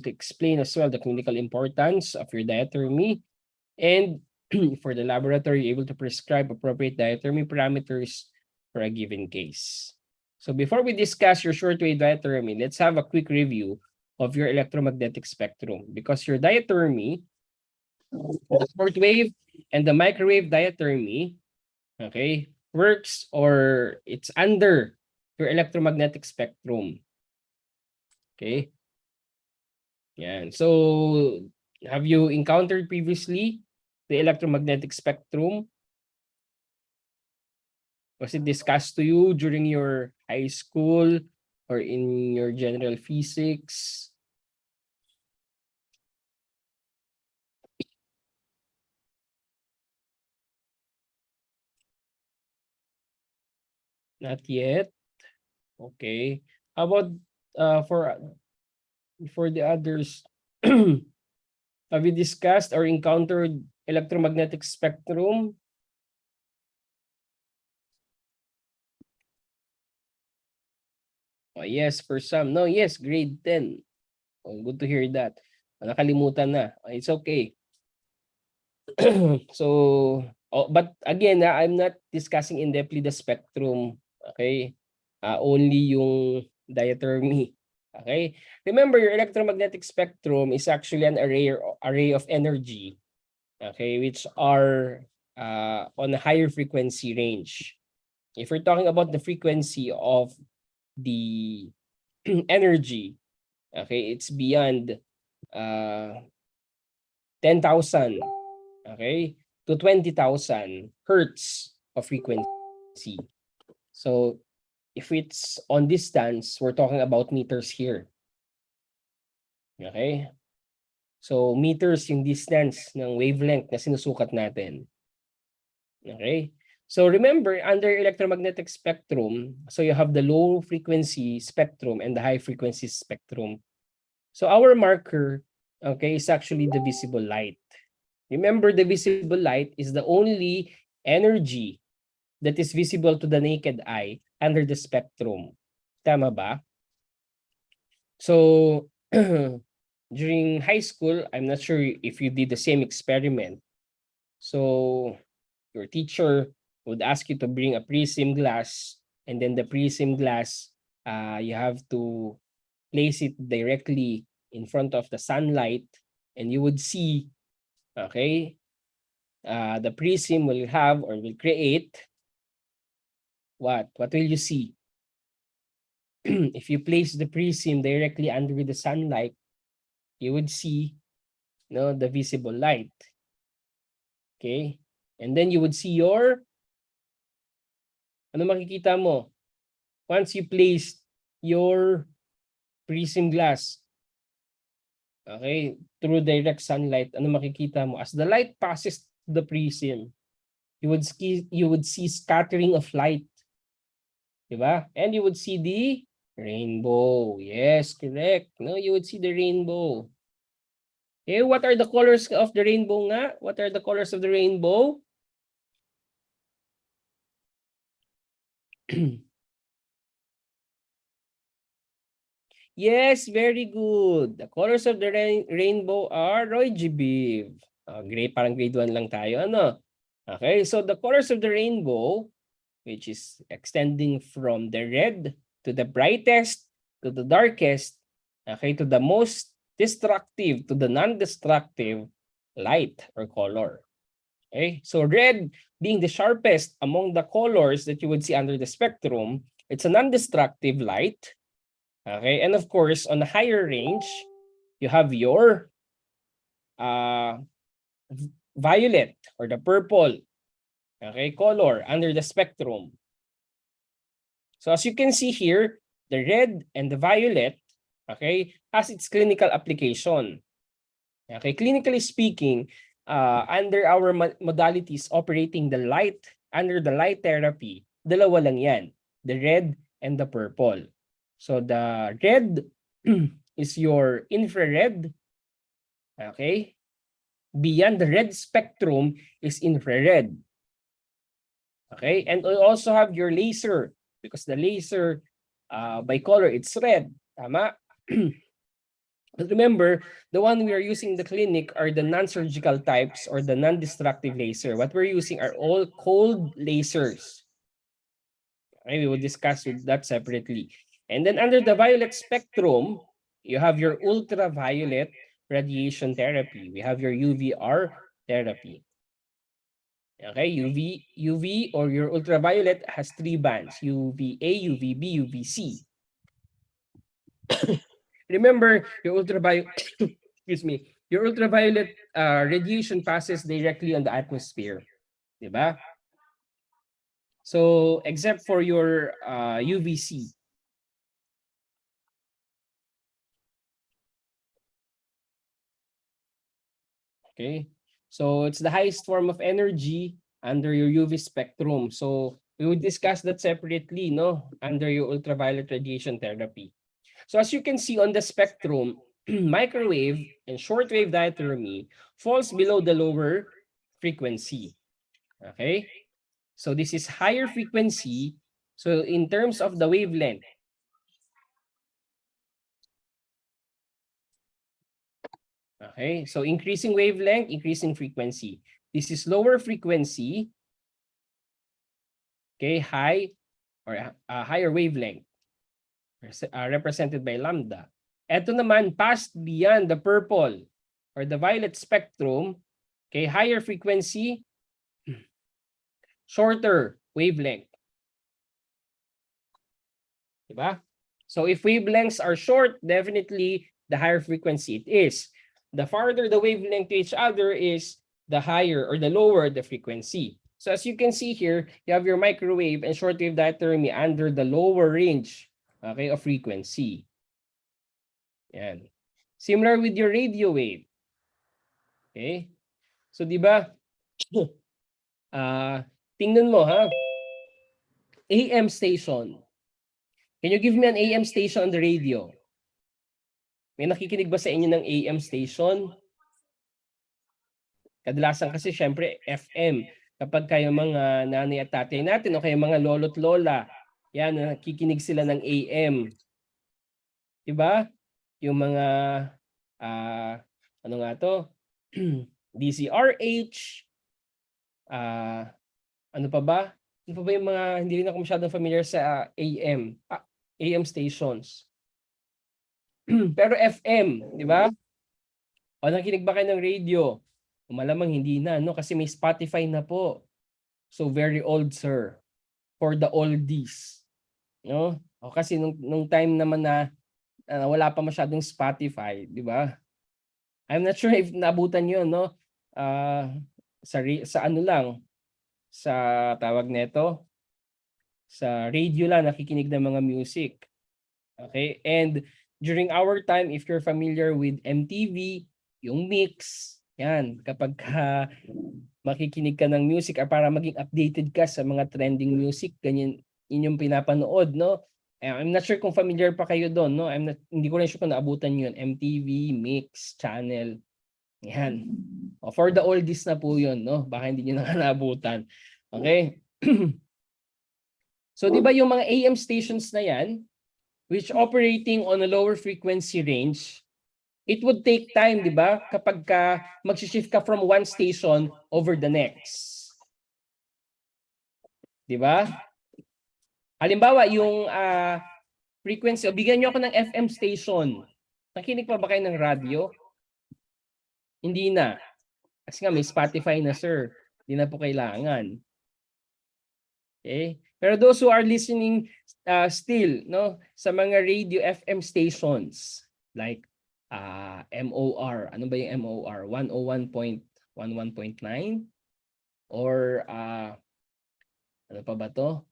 to explain as well the clinical importance of your diathermy. And for the laboratory, you're able to prescribe appropriate diathermy parameters for a given case. So before we discuss your shortwave diathermy, let's have a quick review of your electromagnetic spectrum, because your diathermy, the shortwave and the microwave diathermy, okay, works, or it's under your electromagnetic spectrum. Okay. Yeah. So have you encountered previously the electromagnetic spectrum? Was it discussed to you during your high school or in your general physics? Not yet. Okay. How about for the others? Have you discussed or encountered electromagnetic spectrum? Oh, yes, for some. No, yes, grade 10. Oh, good to hear that. Nakalimutan na. It's okay. So, but again, I'm not discussing in depthly the spectrum. Okay? Only yung diathermy. Okay? Remember, your electromagnetic spectrum is actually an array of energy, okay, which are on a higher frequency range. If we're talking about the frequency of the energy, okay, it's beyond 10,000, okay, to 20,000 hertz of frequency. So if it's on distance, we're talking about meters here. Okay? So meters yung distance ng wavelength na sinusukat natin. Okay? So remember, under electromagnetic spectrum, so you have the low frequency spectrum and the high frequency spectrum. So our marker, okay, is actually the visible light. Remember, the visible light is the only energy that is visible to the naked eye under the spectrum. Tama ba? So during high school, I'm not sure if you did the same experiment. So your teacher would ask you to bring a prism glass, and then the prism glass, you have to place it directly in front of the sunlight, and you would see, okay, the prism will have or will create what? What will you see? If you place the prism directly under the sunlight, you would see, the visible light. Okay? And then you would see your, ano makikita mo? Once you place your prism glass, okay, through direct sunlight, ano makikita mo? As the light passes the prism, you would see scattering of light. Diba? And you would see the rainbow. Yes, correct. No, you would see the rainbow. Okay, what are the colors of the rainbow nga? What are the colors of the rainbow? Yes, very good. The colors of the rainbow are Roy G. Biv. Grade, parang grade 1 lang tayo, ano? Okay, so the colors of the rainbow, which is extending from the red to the brightest, to the darkest, okay, to the most destructive, to the non-destructive light or color. Okay, so red being the sharpest among the colors that you would see under the spectrum, it's a non-destructive light. Okay, and of course, on a higher range, you have your violet or the purple, okay, color under the spectrum. So as you can see here, the red and the violet, okay, has its clinical application. Okay, clinically speaking, under our modalities operating the light, under the light therapy, dalawa lang yan, the red and the purple. So the red is your infrared, okay? Beyond the red spectrum is infrared. Okay, and we also have your laser, because the laser by color it's red, tama? But remember, the one we are using in the clinic are the non-surgical types or the non-destructive laser. What we're using are all cold lasers. Okay, we will discuss with that separately. And then under the violet spectrum, you have your ultraviolet radiation therapy. We have your UVR therapy. Okay, UV or your ultraviolet has 3 bands, UVA, UVB, UVC. Remember, your ultraviolet, excuse me, your ultraviolet radiation passes directly on the atmosphere. Diba? So, except for your UVC. Okay? So, it's the highest form of energy under your UV spectrum. So, we would discuss that separately, no? Under your ultraviolet radiation therapy. So, as you can see on the spectrum, microwave and shortwave diathermy falls below the lower frequency. Okay? So, this is higher frequency. So, in terms of the wavelength, okay? So, increasing wavelength, increasing frequency. This is lower frequency, okay, high or higher wavelength represented by lambda. Ito naman, past beyond the purple or the violet spectrum, okay, higher frequency, shorter wavelength. Diba? So if wavelengths are short, definitely the higher frequency it is. The farther the wavelength to each other is, the higher or the lower the frequency. So as you can see here, you have your microwave and shortwave diathermy under the lower range, okay, of frequency. Yan. Similar with your radio wave. Okay? So di ba? Tingnan mo ha. AM station. Can you give me an AM station on the radio? May nakikinig ba sa inyo ng AM station? Kadalasan kasi syempre FM. Kapag kayo mga nanay at tatay natin o kayo mga lolo't lola, yan, nakikinig sila ng AM. Diba? Yung mga, ano nga to? DCRH, ano pa ba? Ano pa ba yung mga, hindi rin ako masyadong familiar sa AM stations. Pero FM, di ba? O nakikinig ba kayo ng radio? Malamang hindi na, no? Kasi may Spotify na po. So very old, sir. For the oldies. No? O kasi nung time naman na wala pa masyadong Spotify, di ba? I'm not sure if naabutan yun, no? Sa ano lang, sa tawag nito, sa radio lang nakikinig ng mga music. Okay? And during our time, if you're familiar with MTV, yung mix, yan, kapag makikinig ka ng music para maging updated ka sa mga trending music, ganyan, yun yung pinapanood, no? I'm not sure kung familiar pa kayo doon, no? Hindi ko rin sure kung naabutan yun. MTV, Mix, Channel. Yan. For the oldies na po yun, no? Baka hindi nyo na naabutan. Okay? So, di ba yung mga AM stations na yan, which operating on a lower frequency range, it would take time, di ba? Kapag mag-shift ka from one station over the next. Di ba? Halimbawa, yung frequency, o bigyan nyo ako ng FM station. Nakinig pa ba kayo ng radio? Hindi na. Kasi nga may Spotify na, sir. Hindi na po kailangan. Okay? Pero those who are listening still, no, sa mga radio FM stations, like MOR. Ano ba yung MOR? 101.11.9? Or ano pa ba to?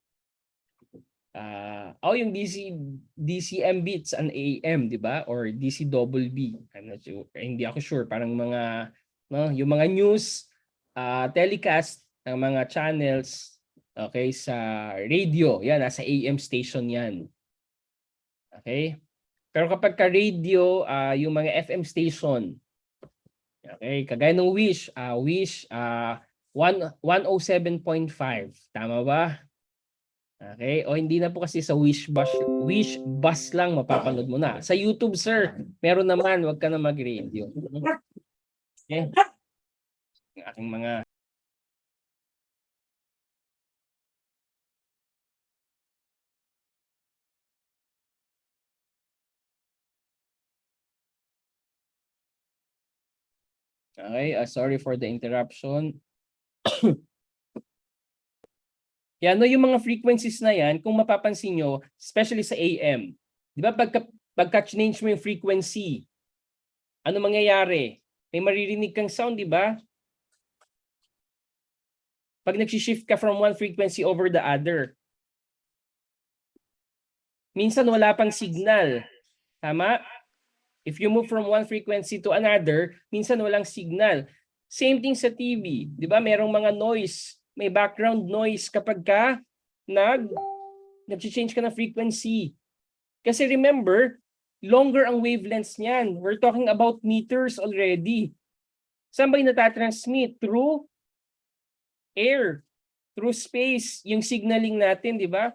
Yung DCM beats and AM, di ba? Or DC double B. I'm not sure. Hindi ako sure. Parang mga, no, yung mga news telecast ng mga channels, okay, sa radio. Yan, nasa AM station yan. Okay? Pero kapag ka radio, yung mga FM station, okay, kagaya ng Wish, 107.5. Tama ba? Okay? O hindi na po kasi sa wish bus lang mapapanood mo na. Sa YouTube, sir, meron naman, wag ka na mag-radio. Okay? Ang aking mga Okay, sorry for the interruption. Yan, no, yung mga frequencies na yan, kung mapapansin nyo, especially sa AM, di ba pagka-change mo yung frequency, ano mangyayari? May maririnig kang sound, di ba? Pag nag-shift ka from one frequency over the other, minsan wala pang signal. Tama? If you move from one frequency to another, minsan walang signal. Same thing sa TV. Di ba? Merong mga noise. May background noise kapag ka nag-change ka ng frequency. Kasi remember, longer ang wavelengths niyan. We're talking about meters already. Saan ba yung natatransmit? Through air, through space, yung signaling natin, di ba?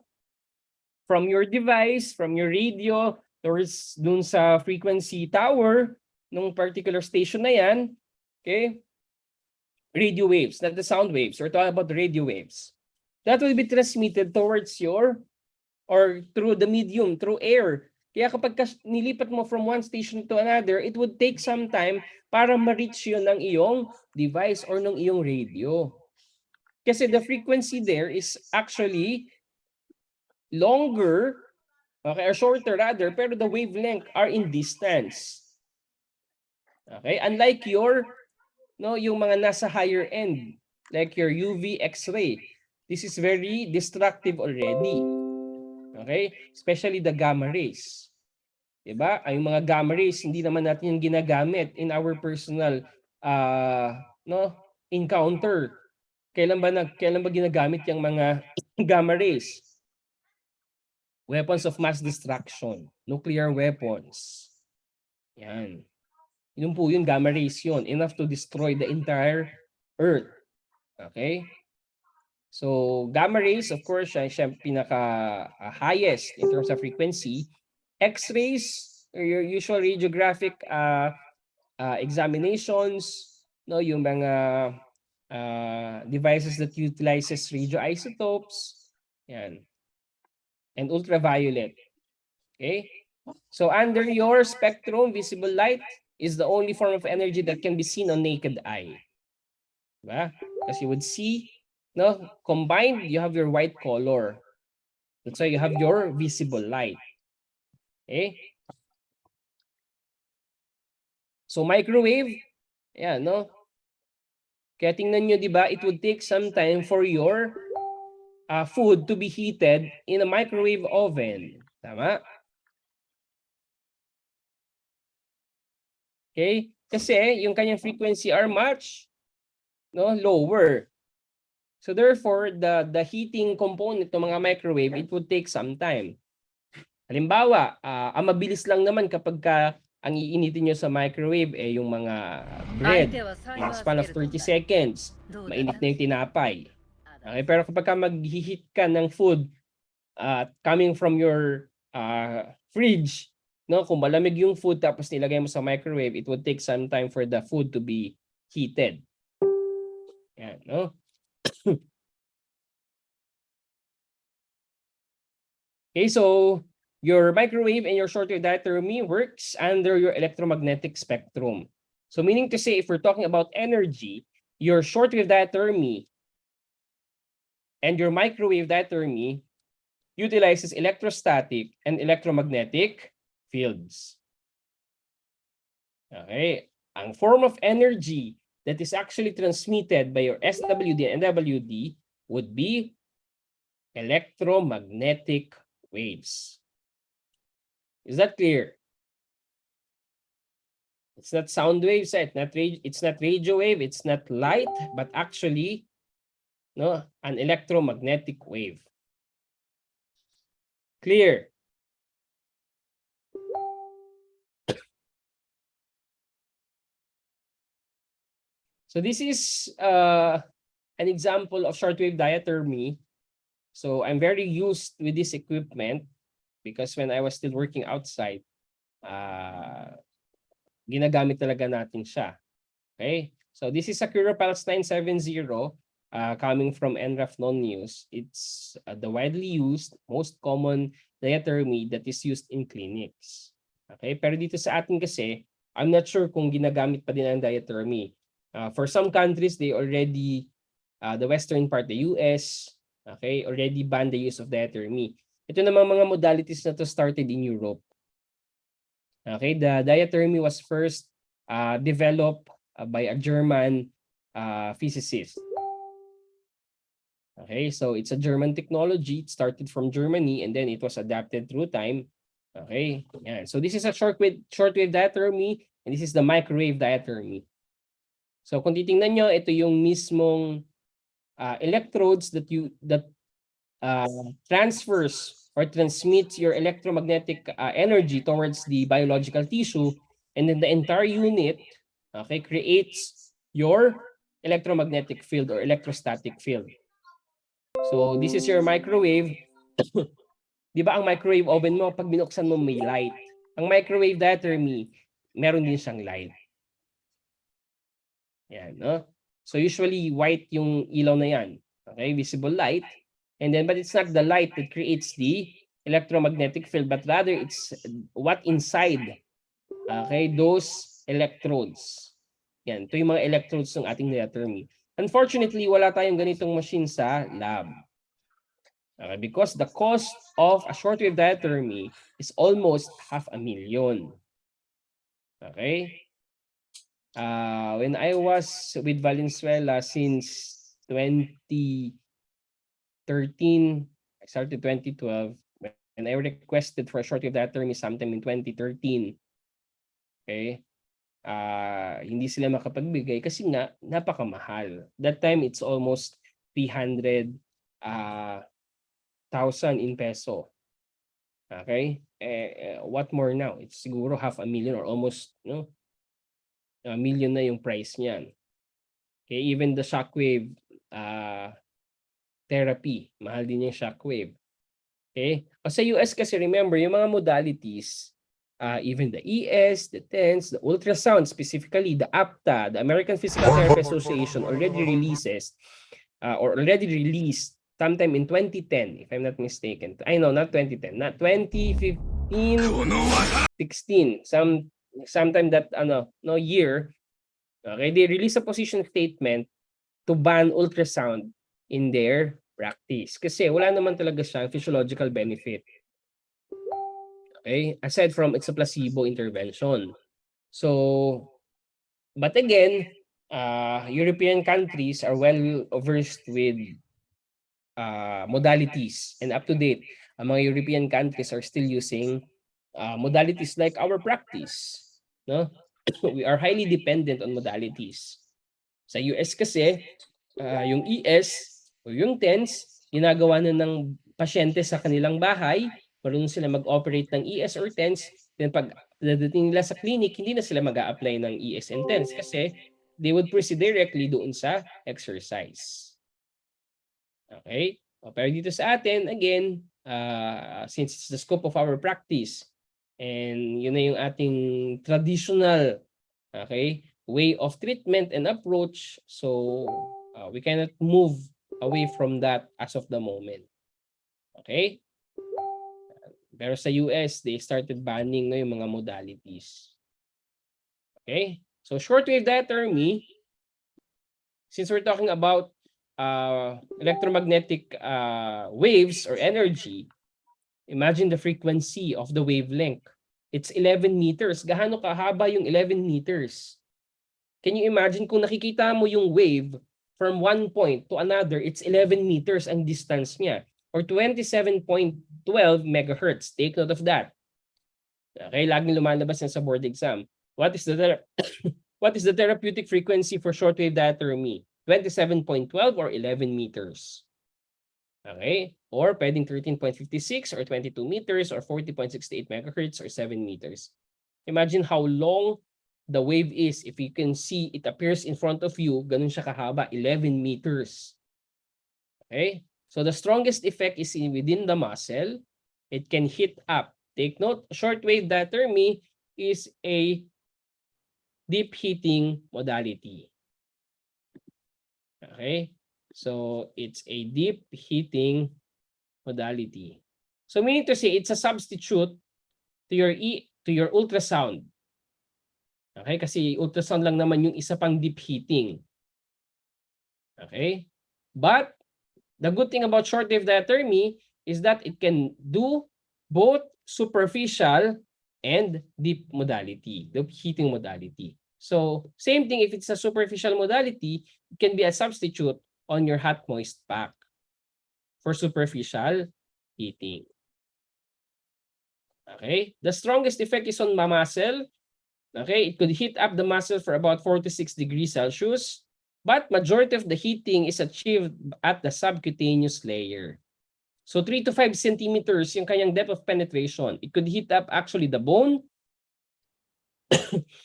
From your device, from your radio, towards dun sa frequency tower, nung particular station na yan, okay? Radio waves, not the sound waves. We're talking about the radio waves. That will be transmitted towards your, or through the medium, through air. Kaya kapag nilipat mo from one station to another, it would take some time para ma-reach yun ng iyong device or ng iyong radio. Kasi the frequency there is actually longer, okay, or shorter rather, pero the wavelength are in distance. Okay, unlike your, no, yung mga nasa higher end, like your UV X-ray. This is very destructive already. Okay? Especially the gamma rays. Diba? Ay mga gamma rays, hindi naman natin yung ginagamit in our personal no, encounter. Kailan ba ginagamit yung mga gamma rays? Weapons of mass destruction, nuclear weapons. Yan. Yun po yun, gamma rays yun. Enough to destroy the entire Earth. Okay? So, gamma rays, of course, siya pinaka-highest in terms of frequency. X-rays, or your usual radiographic examinations, no, yung mga devices that utilizes radioisotopes, yan, and ultraviolet. Okay? So, under your spectrum, visible light is the only form of energy that can be seen on naked eye. Diba? Because you would see, no, combined, you have your white color. That's why you have your visible light. Okay? So microwave, yeah, no? Kaya tingnan nyo, di ba, it would take some time for your food to be heated in a microwave oven. Tama? Okay? Kasi yung kanyang frequency are much, no, lower. So therefore, the heating component ng mga microwave, it would take some time. Halimbawa, ang mabilis lang naman kapag ang iinitin nyo sa microwave yung mga bread in a span of 30 seconds, mainit na yung tinapay. Okay, pero kapag mag-heat ka ng food coming from your fridge, no, kung malamig yung food tapos nilagay mo sa microwave, it would take some time for the food to be heated. Yan, no? Okay, so your microwave and your shortwave diathermy works under your electromagnetic spectrum. So meaning to say, if we're talking about energy, your shortwave diathermy and your microwave diathermy utilizes electrostatic and electromagnetic fields. Okay, ang form of energy that is actually transmitted by your SWD and NWD would be electromagnetic waves. Is that clear? It's not sound waves, it's not radio wave, it's not light, but actually, no, an electromagnetic wave. Clear? So this is an example of shortwave diathermy So I'm very used with this equipment because when I was still working outside, ginagamit talaga natin siya. Okay? So this is a Pulse 970 coming from NRAF Non-News. It's the widely used, most common diathermy that is used in clinics. Okay? Pero dito sa atin kasi, I'm not sure kung ginagamit pa din ang diathermy. For some countries, they already, the western part, the US, okay, already banned the use of diathermy. Ito namang mga modalities na to started in Europe. Okay, the diathermy was first developed by a German physicist. Okay, so it's a German technology. It started from Germany and then it was adapted through time. Okay, yeah. So this is a shortwave diathermy and this is the microwave diathermy. So kung titingnan nyo, ito yung mismong electrodes that transfers or transmits your electromagnetic energy towards the biological tissue, and then the entire unit, okay, creates your electromagnetic field or electrostatic field. So this is your microwave. Di ba ang microwave oven mo, pag binuksan mo may light. Ang microwave diathermy, meron din siyang light. Yan, no? So usually white yung ilaw na yan. Okay, visible light. And then, but it's not the light that creates the electromagnetic field, but rather it's what inside, okay, those electrodes. Yan, ito yung mga electrodes ng ating diathermy. Unfortunately, wala tayong ganitong machine sa lab. Okay, because the cost of a shortwave diathermy is almost $500,000. Okay? When I was with Valenzuela since 2013, I started 2012, and I requested for a shortwave diathermy sometime in 2013. Okay? Hindi sila makapagbigay kasi nga napakamahal. That time it's almost 300,000 in peso. Okay? What more now? It's siguro $500,000 or almost, no? $1 million na yung price niyan. Okay, even the shockwave therapy, mahal din yung shockwave. Okay? O sa US kasi remember, yung mga modalities, even the ES, the TENS, the ultrasound, specifically the APTA, the American Physical Therapy Association already releases or already released sometime in 2010, if I'm not mistaken. I know, not 2010, not 2015, 16, sometime that year, okay, they release a position statement to ban ultrasound in their practice kasi wala naman talaga siyang physiological benefit. Okay, aside from it's a placebo intervention. So, but again, European countries are well versed with modalities and up to date. Ang mga European countries are still using modalities like our practice. No? We are highly dependent on modalities. Sa US kasi, yung ES o yung TENS, ginagawa na ng pasyente sa kanilang bahay, marunong sila mag-operate ng ES or TENS, then pag dadating nila sa clinic, hindi na sila mag-a-apply ng ES and TENS kasi they would proceed directly doon sa exercise. Okay? Pero dito sa atin, again, since it's the scope of our practice, and yun na yung ating traditional, okay, way of treatment and approach, so we cannot move away from that as of the moment. Okay? Pero sa US, they started banning no, yung mga modalities. Okay? So shortwave diathermy, since we're talking about electromagnetic waves or energy, imagine the frequency of the wavelength. It's 11 meters. Gaano kahaba yung 11 meters? Can you imagine kung nakikita mo yung wave from one point to another, it's 11 meters ang distance niya or 27.12 megahertz. Take note of that. Okay, laging lumalabas yan sa board exam. What is the therapeutic frequency for shortwave diathermy? 27.12 or 11 meters. Okay? Or pwedeng 13.56 or 22 meters or 40.68 megahertz or 7 meters. Imagine how long the wave is. If you can see, it appears in front of you, ganun siya kahaba, 11 meters. Okay? So the strongest effect is within the muscle. It can heat up. Take note, shortwave diathermy is a deep heating modality. Okay? So it's a deep heating modality. So meaning to say, it's a substitute to your ultrasound. Okay? Kasi ultrasound lang naman yung isa pang deep heating. Okay? But the good thing about shortwave diathermy is that it can do both superficial and deep modality, the heating modality. So same thing, if it's a superficial modality, it can be a substitute on your hot moist pack for superficial heating. Okay? The strongest effect is on muscle. Okay? It could heat up the muscle for about 4 to 6 degrees Celsius. But majority of the heating is achieved at the subcutaneous layer. So 3 to 5 centimeters yung kanyang depth of penetration. It could heat up actually the bone.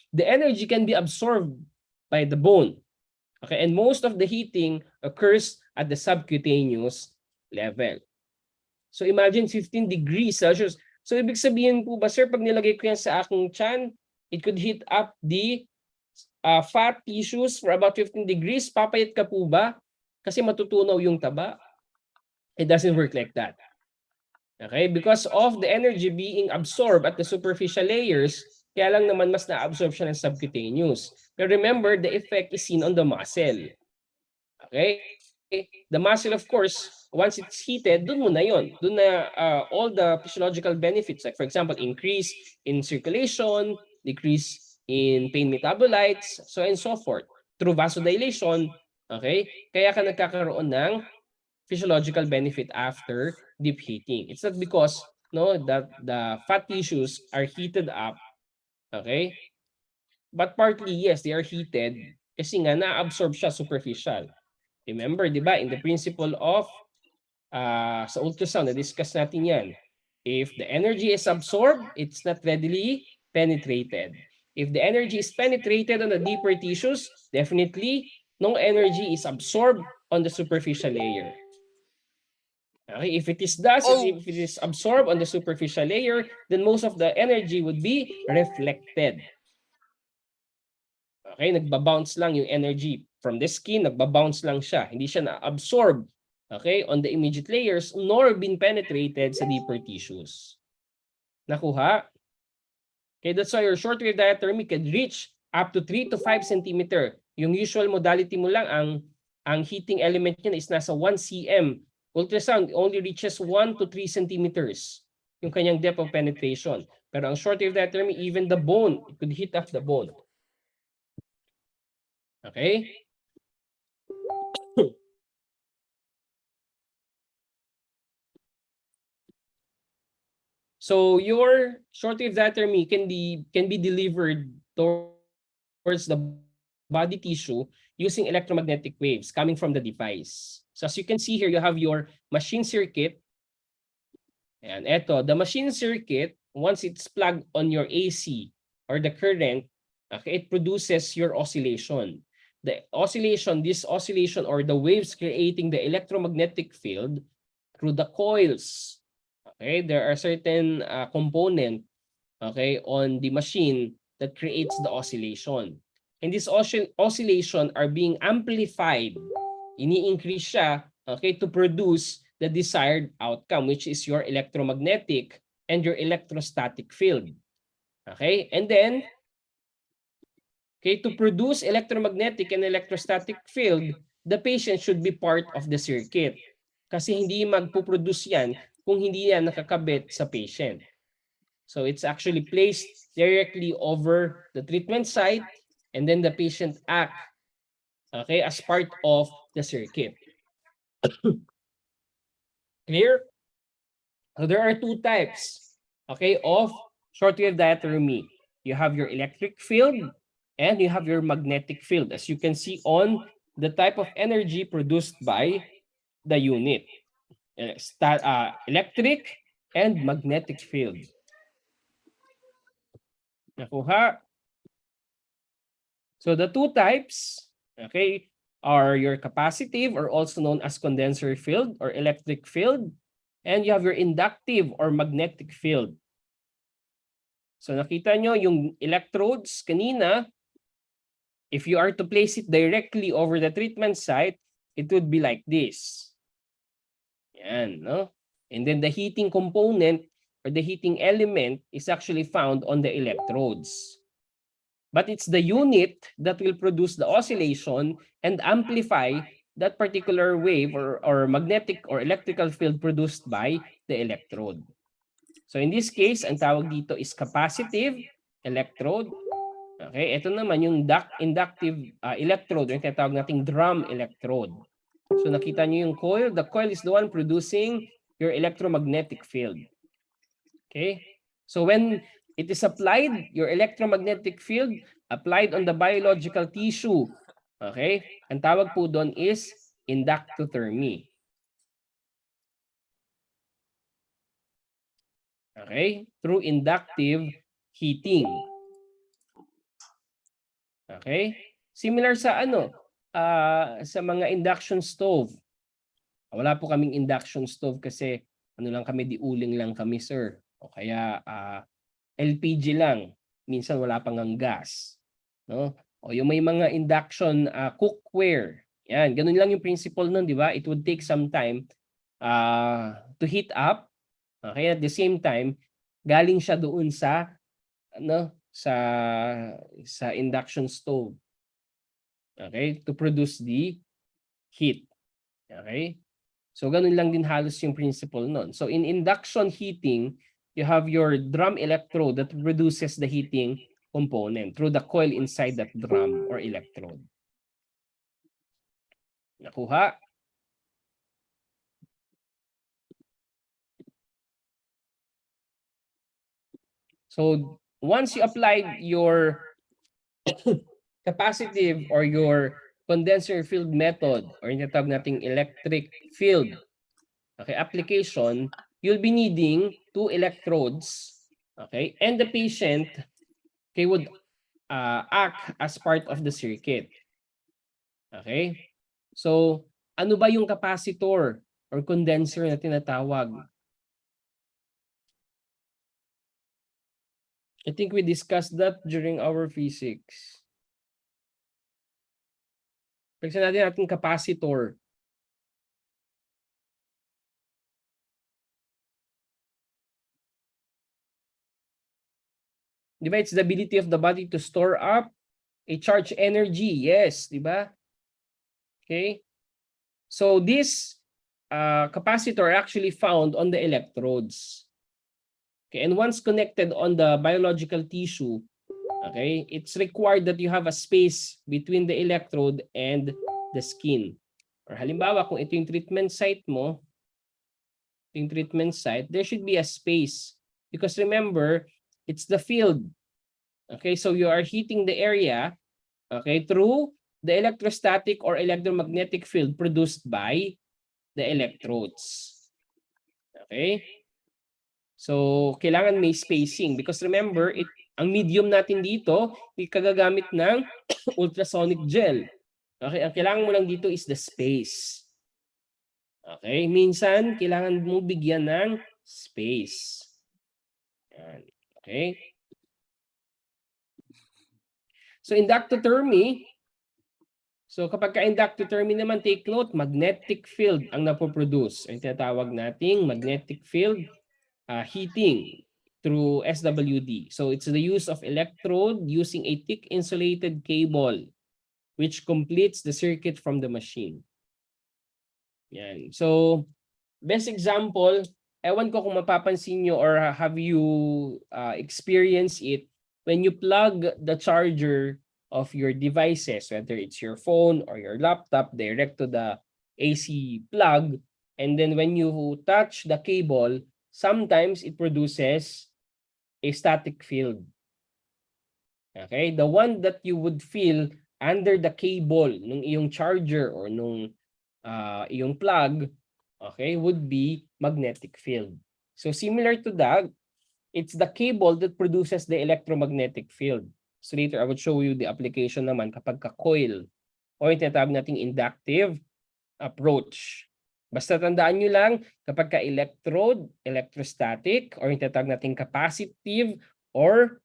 The energy can be absorbed by the bone. Okay, and most of the heating occurs at the subcutaneous level. So imagine 15 degrees Celsius. So ibig sabihin po ba, sir, pag nilagay ko yan sa aking tiyan, it could heat up the fat tissues for about 15 degrees. Papayat ka po ba? Kasi matutunaw yung taba. It doesn't work like that. Okay? Because of the energy being absorbed at the superficial layers, kaya lang naman mas na-absorb siya ng subcutaneous. But remember, the effect is seen on the muscle. Okay? The muscle, of course, once it's heated, dun mo na yun. Dun na all the physiological benefits, like for example, increase in circulation, decrease in pain metabolites, so and so forth. Through vasodilation, okay? Kaya ka nagkakaroon ng physiological benefit after deep heating. It's not because that the fat tissues are heated up, okay? But partly, yes, they are heated kasi nga na-absorb siya superficial. Remember, di ba, in the principle of sa ultrasound, na-discuss natin yan. If the energy is absorbed, it's not readily penetrated. If the energy is penetrated on the deeper tissues, definitely no energy is absorbed on the superficial layer. Okay, if it is if it is absorbed on the superficial layer, then most of the energy would be reflected. Okay, nagba-bounce lang yung energy from the skin, nagba-bounce lang siya. Hindi siya na-absorb, okay, on the immediate layers nor been penetrated sa deeper tissues. Nakuha? Okay, that's why your shortwave diathermy can reach up to 3 to 5 centimeter. Yung usual modality mo lang, ang heating element niya is nasa 1 cm. Ultrasound only reaches 1 to 3 centimeters yung kanyang depth of penetration. Pero ang shortwave diathermy, even the bone, it could heat up the bone. Okay? So your shortwave diathermy can be delivered towards the body tissue using electromagnetic waves coming from the device. So as you can see here, you have your machine circuit. And eto, the machine circuit, once it's plugged on your AC or the current, okay, it produces your oscillation. This oscillation or the waves creating the electromagnetic field through the coils. Okay, there are certain component, okay, on the machine that creates the oscillation. And this oscillation are being amplified. Ini-increase siya, okay, to produce the desired outcome, which is your electromagnetic and your electrostatic field. Okay? And then, okay, to produce electromagnetic and electrostatic field, the patient should be part of the circuit. Kasi hindi magpo-produce yan kung hindi yan nakakabit sa patient. So it's actually placed directly over the treatment site and then the patient act, okay, as part of the circuit. Clear? So there are two types, okay, of shortwave diathermy. You have your electric field and you have your magnetic field, as you can see on the type of energy produced by the unit. Electric and magnetic field. Nakuha? So the two types, okay, are your capacitive, or also known as condenser field or electric field, and you have your inductive or magnetic field. So nakita nyo yung electrodes kanina, if you are to place it directly over the treatment site, it would be like this. Yan, no? And then the heating component or the heating element is actually found on the electrodes. But it's the unit that will produce the oscillation and amplify that particular wave or magnetic or electrical field produced by the electrode. So in this case, ang tawag dito is capacitive electrode. Okay, ito naman yung inductive electrode, yung tinatawag nating drum electrode. So nakita niyo yung coil. The coil is the one producing your electromagnetic field. Okay? So when it is applied, your electromagnetic field applied on the biological tissue, okay? Ang tawag po doon is inductothermy. Okay? Through inductive heating. Okay? Similar sa sa mga induction stove. Wala po kaming induction stove kasi lang kami, diuling lang kami, sir. O kaya LPG lang. Minsan wala pang ang gas, no? O yung may mga induction cookware. Yan, ganun lang yung principle nun, di ba? It would take some time to heat up. Okay, at the same time, galing siya doon sa sa induction stove. Okay, to produce the heat. Okay? So ganun lang din halos yung principle nun. So in induction heating, you have your drum electrode that produces the heating component through the coil inside that drum or electrode. Nakuha? So once you applied your capacitive or your condenser field method, or yung tinatawag nating electric field, okay, application, you'll be needing 2 electrodes, okay, and the patient would act as part of the circuit. Okay? So, ano ba yung capacitor or condenser na tinatawag? I think we discussed that during our physics. Pagsasabi natin capacitor. Di ba? It's the ability of the body to store up a charge energy. Yes, di ba? Okay? So this capacitor actually found on the electrodes. Okay, and once connected on the biological tissue, okay, it's required that you have a space between the electrode and the skin. Or halimbawa, kung ito yung treatment site mo, there should be a space. Because remember, it's the field. Okay, so you are heating the area, okay, through the electrostatic or electromagnetic field produced by the electrodes. Okay? So, kailangan may spacing because remember, ang medium natin dito, kagagamit ng ultrasonic gel. Okay, ang kailangan mo lang dito is the space. Okay, minsan kailangan mo bigyan ng space. Yan. Okay? So, inductothermy, so kapag ka-inductothermy naman, take note, magnetic field ang napoproduce. Ang tinatawag nating magnetic field heating through SWD. So it's the use of electrode using a thick insulated cable which completes the circuit from the machine. Yan. So best example, ewan ko kung mapapansin nyo or have you experienced it when you plug the charger of your devices, whether it's your phone or your laptop, direct to the AC plug, and then when you touch the cable, sometimes it produces a static field. Okay? The one that you would feel under the cable nung iyong charger or nung iyong plug, okay, would be magnetic field. So similar to that, it's the cable that produces the electromagnetic field. So later I would show you the application naman kapag ka-coil o yung tinatawag nating inductive approach. Basta tandaan nyo lang, kapag ka-electrode, electrostatic, or yung tinatawag nating capacitive or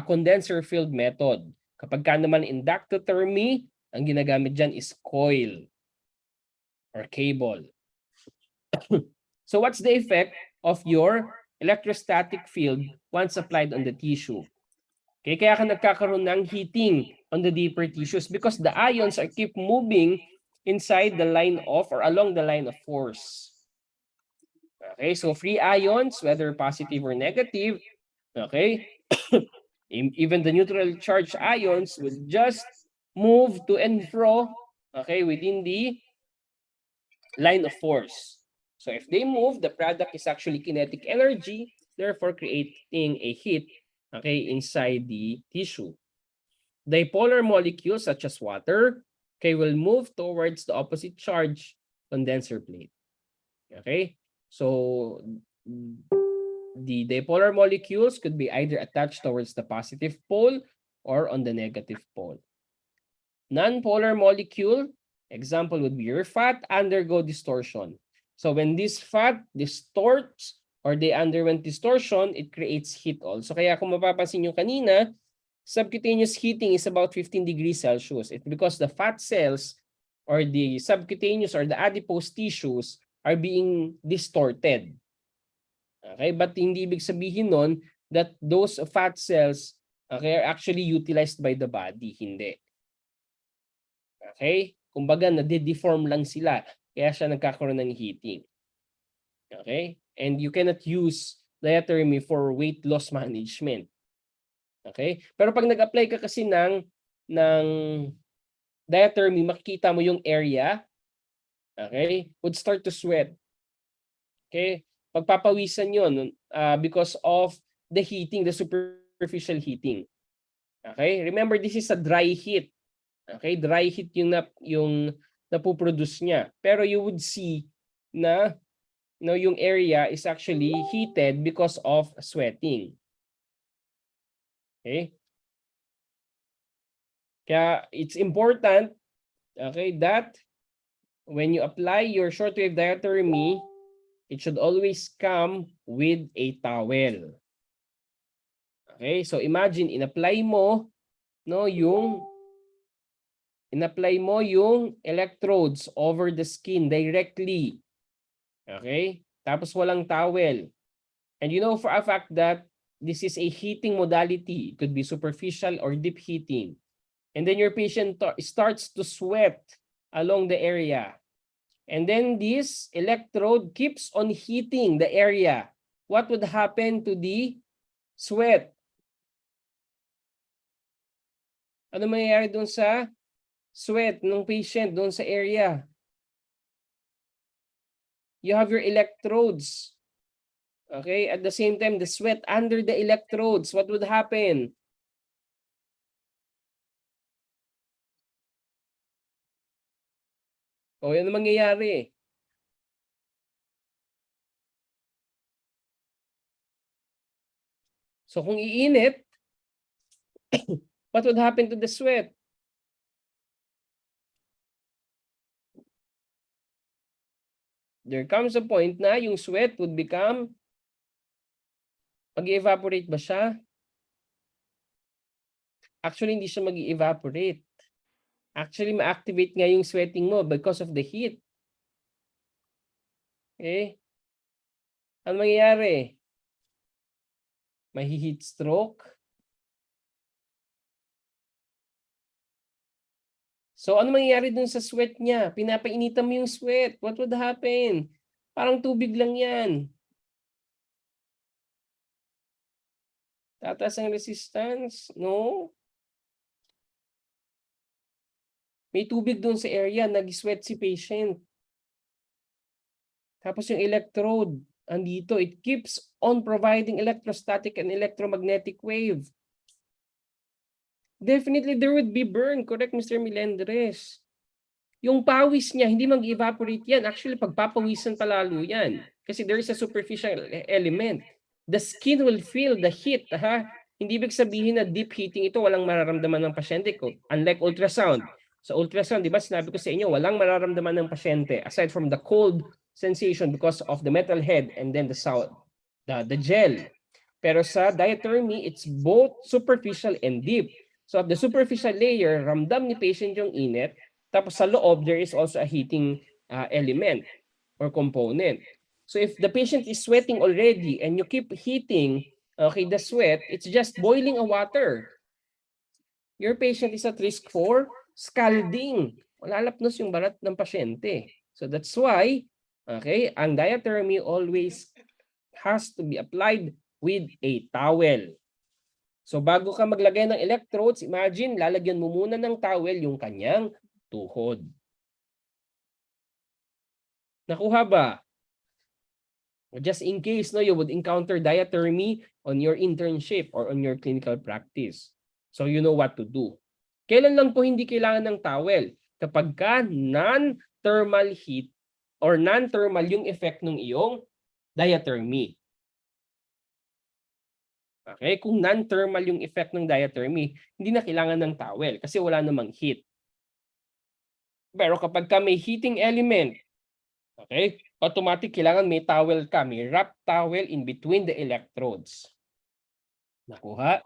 condenser field method. Kapag ka naman inductothermy, ang ginagamit dyan is coil or cable. So what's the effect of your electrostatic field once applied on the tissue? Okay, kaya ka nagkakaroon ng heating on the deeper tissues because the ions are keep moving inside the line of or along the line of force. Okay, so free ions, whether positive or negative, okay, even the neutral charge ions will just move to and fro, okay, within the line of force. So if they move, the product is actually kinetic energy, therefore creating a heat, okay, inside the tissue. Dipolar molecules such as water, okay, will move towards the opposite charge condenser plate. Okay, so the dipolar molecules could be either attached towards the positive pole or on the negative pole. Non-polar molecule, example would be your fat, undergo distortion. So when this fat distorts or they underwent distortion, it creates heat also. Kaya kung mapapansin nyo kanina, subcutaneous heating is about 15 degrees Celsius. It's because the fat cells or the subcutaneous or the adipose tissues are being distorted. Okay, but hindi ibig sabihin nun that those fat cells, okay, are actually utilized by the body. Hindi. Okay? Kumbaga, nade-deform lang sila. Kaya siya nagkakaroon ng heating. Okay? And you cannot use diathermy for weight loss management. Okay? Pero pag nag-apply ka kasi ng diathermy, makikita mo yung area, okay, would start to sweat. Okay? Pagpapawisan yun because of the heating, the superficial heating. Okay? Remember, this is a dry heat. Okay? Dry heat yung napoproduce niya. Pero you would see na yung area is actually heated because of sweating. Okay? Kaya it's important, okay, that when you apply your shortwave diathermy, it should always come with a towel. Okay? So imagine in-apply mo yung electrodes over the skin directly. Okay? Tapos walang towel. And you know for a fact that this is a heating modality. It could be superficial or deep heating. And then your patient starts to sweat along the area. And then this electrode keeps on heating the area. What would happen to the sweat? Ano mangyayari doon sa sweat ng patient doon sa area? You have your electrodes. Okay, at the same time, the sweat under the electrodes, what would happen? O, yan ang mangyayari. So kung iinit, what would happen to the sweat? There comes a point na yung sweat would become, mag-evaporate ba siya? Actually, hindi siya mag-evaporate. Actually, ma-activate nga yung sweating mo because of the heat. Okay? Ano mangyayari? Mahi-heat stroke. So, ano mangyayari dun sa sweat niya? Pinapainitan mo yung sweat. What would happen? Parang tubig lang yan. Tataas ang resistance? No? May tubig dun sa area, nag-sweat si patient. Tapos yung electrode, andito, it keeps on providing electrostatic and electromagnetic wave. Definitely, there would be burn. Correct, Mr. Melendres. Yung pawis niya, hindi mag-evaporate yan. Actually, pagpapawisan palalo yan. Kasi there is a superficial element. The skin will feel the heat. Ha? Hindi ibig sabihin na deep heating ito, walang mararamdaman ng pasyente ko. Unlike ultrasound. Sa ultrasound, di ba sinabi ko sa inyo, walang mararamdaman ng pasyente aside from the cold sensation because of the metal head and then the gel. Pero sa diathermy, it's both superficial and deep. So at the superficial layer, ramdam ni patient yung init. Tapos sa loob, there is also a heating element or component. So if the patient is sweating already and you keep heating the sweat, it's just boiling a water. Your patient is at risk for scalding. Malalapnos yung balat ng pasyente. So that's why, ang diathermy always has to be applied with a towel. So bago ka maglagay ng electrodes, imagine, lalagyan mo muna ng towel yung kanyang tuhod. Nakuha ba? Just in case you would encounter diathermy on your internship or on your clinical practice. So you know what to do. Kailan lang po hindi kailangan ng towel? Kapag non-thermal heat or non-thermal yung effect ng iyong diathermy. Okay? Kung non-thermal yung effect ng diathermy, hindi na kailangan ng towel kasi wala namang heat. Pero kapag may heating element, okay, automatic kailangan may towel ka, may wrap towel in between the electrodes. Nakuha?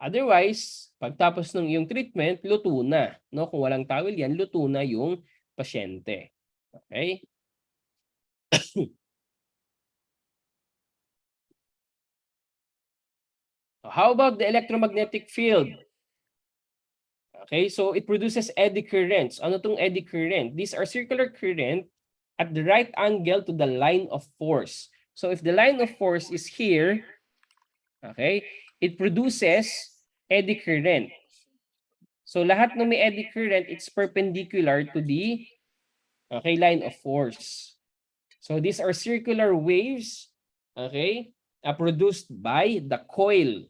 Otherwise, pagtapos ng iyong treatment, luto na. No? Kung walang towel yan, luto na yung pasyente. Okay? How about the electromagnetic field? Okay, so it produces eddy currents. Ano tong eddy current? These are circular current at the right angle to the line of force. So if the line of force is here, okay, it produces eddy current. So lahat ng may eddy current, it's perpendicular to the line of force. So these are circular waves, okay, produced by the coil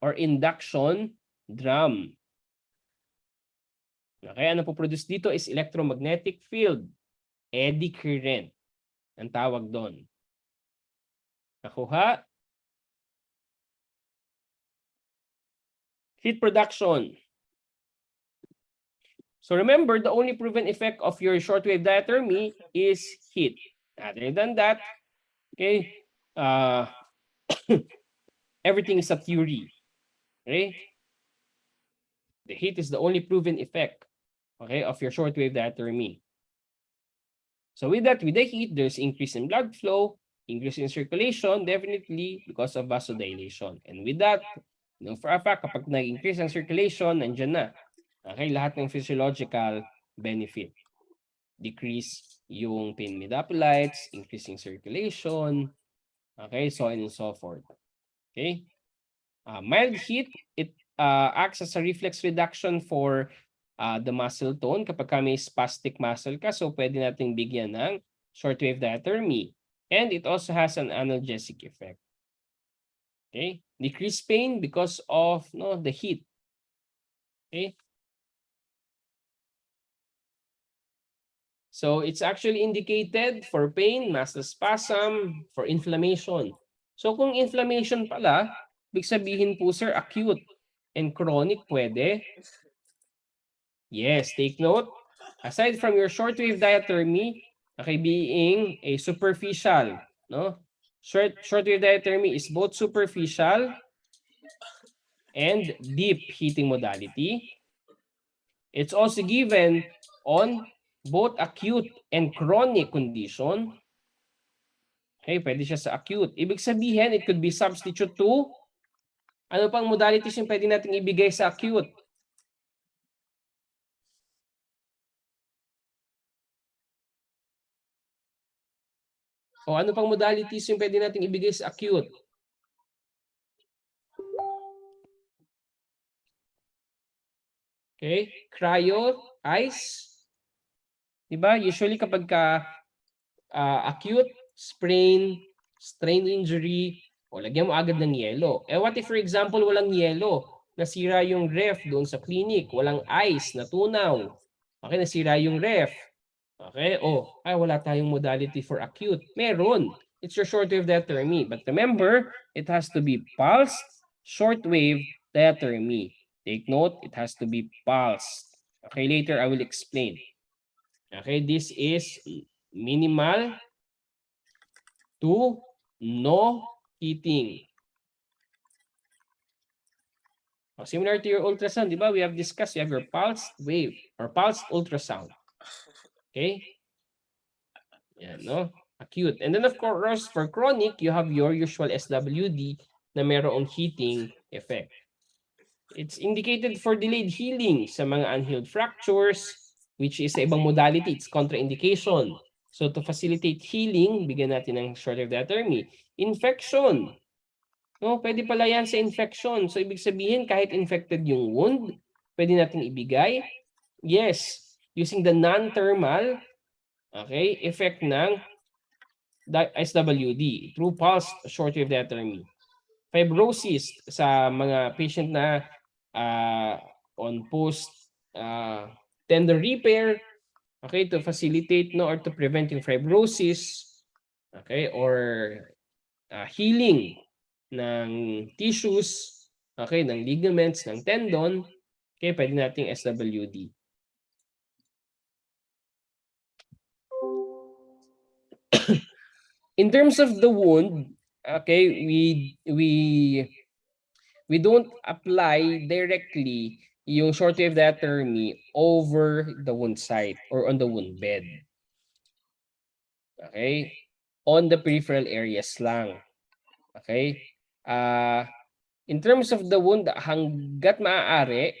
or induction drum. Okay, ano po produce dito is electromagnetic field, eddy current. Ang tawag doon. Nakuha? Heat production. So remember, the only proven effect of your shortwave diathermy is heat. Other than that, okay, everything is a theory. Okay? The heat is the only proven effect, okay, of your shortwave diathermy. So with that, with the heat, there's increase in blood flow, increase in circulation, definitely because of vasodilation. And with that, for a fact, kapag nag-increase ang circulation, nandyan na. Okay, lahat ng physiological benefit. Decrease yung pain metabolites, increasing circulation, okay, so on and so forth. Okay? Mild heat, it acts as a reflex reduction for the muscle tone kapag may spastic muscle ka, so pwede nating bigyan ng shortwave diathermy. And it also has an analgesic effect. Okay? Decrease pain because of the heat. Okay? So it's actually indicated for pain, muscle spasm, for inflammation. So kung inflammation pala, ibig sabihin po sir, acute and chronic pwede. Yes, take note. Aside from your shortwave diathermy, being a superficial, shortwave diathermy is both superficial and deep heating modality. It's also given on both acute and chronic condition. Okay, pwede siya sa acute. Ibig sabihin, it could be substitute to, ano pang modalities yung pwede natin ibigay sa acute? O ano pang modalities yung pwede natin ibigay sa acute? Okay, cryo, ice. Diba? Usually kapag acute, sprain, strain injury, o lagyan mo agad ng yelo. What if for example walang yelo? Nasira yung ref doon sa clinic, walang ice, natunaw. Okay, nasira yung ref. Okay, wala tayong modality for acute. Meron. It's your shortwave diathermy. But remember, it has to be pulsed shortwave diathermy. Take note, it has to be pulsed. Okay, later I will explain. Okay, this is minimal to no heating. Similar to your ultrasound, di ba? We have discussed, you have your pulsed wave or pulsed ultrasound. Okay? Yan, no? Acute. And then of course, for chronic, you have your usual SWD na mayroong heating effect. It's indicated for delayed healing sa mga unhealed fractures, which is sa ibang modality, it's contraindication. So to facilitate healing, bigyan natin ng shorter diathermy. Infection. No, pwede pala yan sa infection. So ibig sabihin, kahit infected yung wound, pwede natin ibigay. Yes, using the non-thermal, okay, effect ng SWD through pulsed short-wave diathermy. Fibrosis sa mga patient na on post tender repair, okay, to facilitate no or to prevent yung fibrosis, okay, or healing ng tissues, okay, ng ligaments, ng tendon, okay, pwede nating SWD. In terms of the wound, okay, we don't apply directly yung shortwave diathermy over the wound site or on the wound bed. Okay? On the peripheral areas lang. Okay? In terms of the wound, hanggat maaari,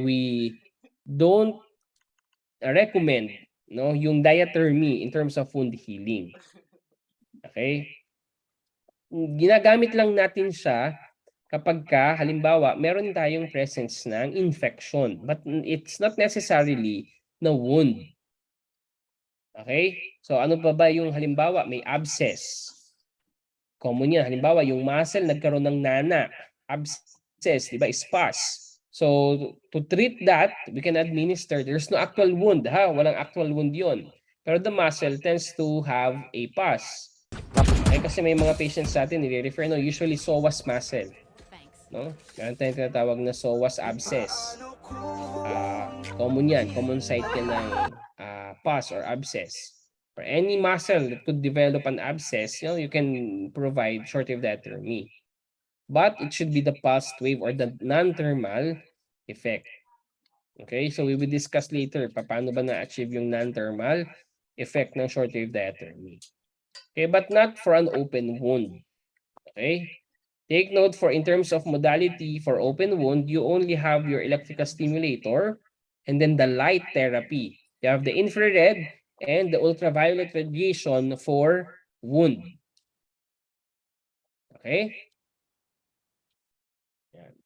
we don't recommend no yung diathermy in terms of wound healing. Okay? Ginagamit lang natin siya kapag halimbawa meron tayong presence ng infection, but it's not necessarily na wound. Okay? So ano ba yung halimbawa may abscess? Common yan. Halimbawa yung muscle nagkaroon ng nana, abscess, di ba? Spas. So to treat that, we can administer. There's no actual wound, ha? Walang actual wound yon. Pero the muscle tends to have a pus. Okay, kasi may mga patients sa atin nire-refer, no, usually psoas muscle. No? Meron tayong tinatawag na psoas abscess. Common yan. Common site yan ng pus or abscess. For any muscle that could develop an abscess, you can provide short-wave diathermy. But it should be the pulsed wave or the non-thermal effect. Okay, so we will discuss later paano ba na-achieve yung non-thermal effect ng short-wave diathermy. Okay, but not for an open wound. Okay, take note for in terms of modality for open wound, you only have your electrical stimulator and then the light therapy. You have the infrared and the ultraviolet radiation for wound. Okay? Yan.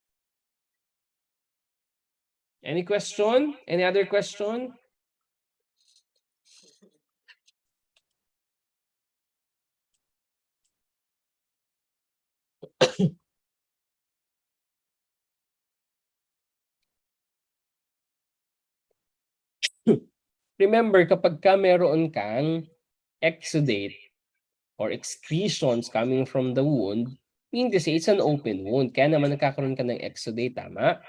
Any question? Any other question? Remember, kapag meron kang exudate or excretions coming from the wound, meaning to say it's an open wound. Kaya naman nagkakaroon ka ng exudate, tama?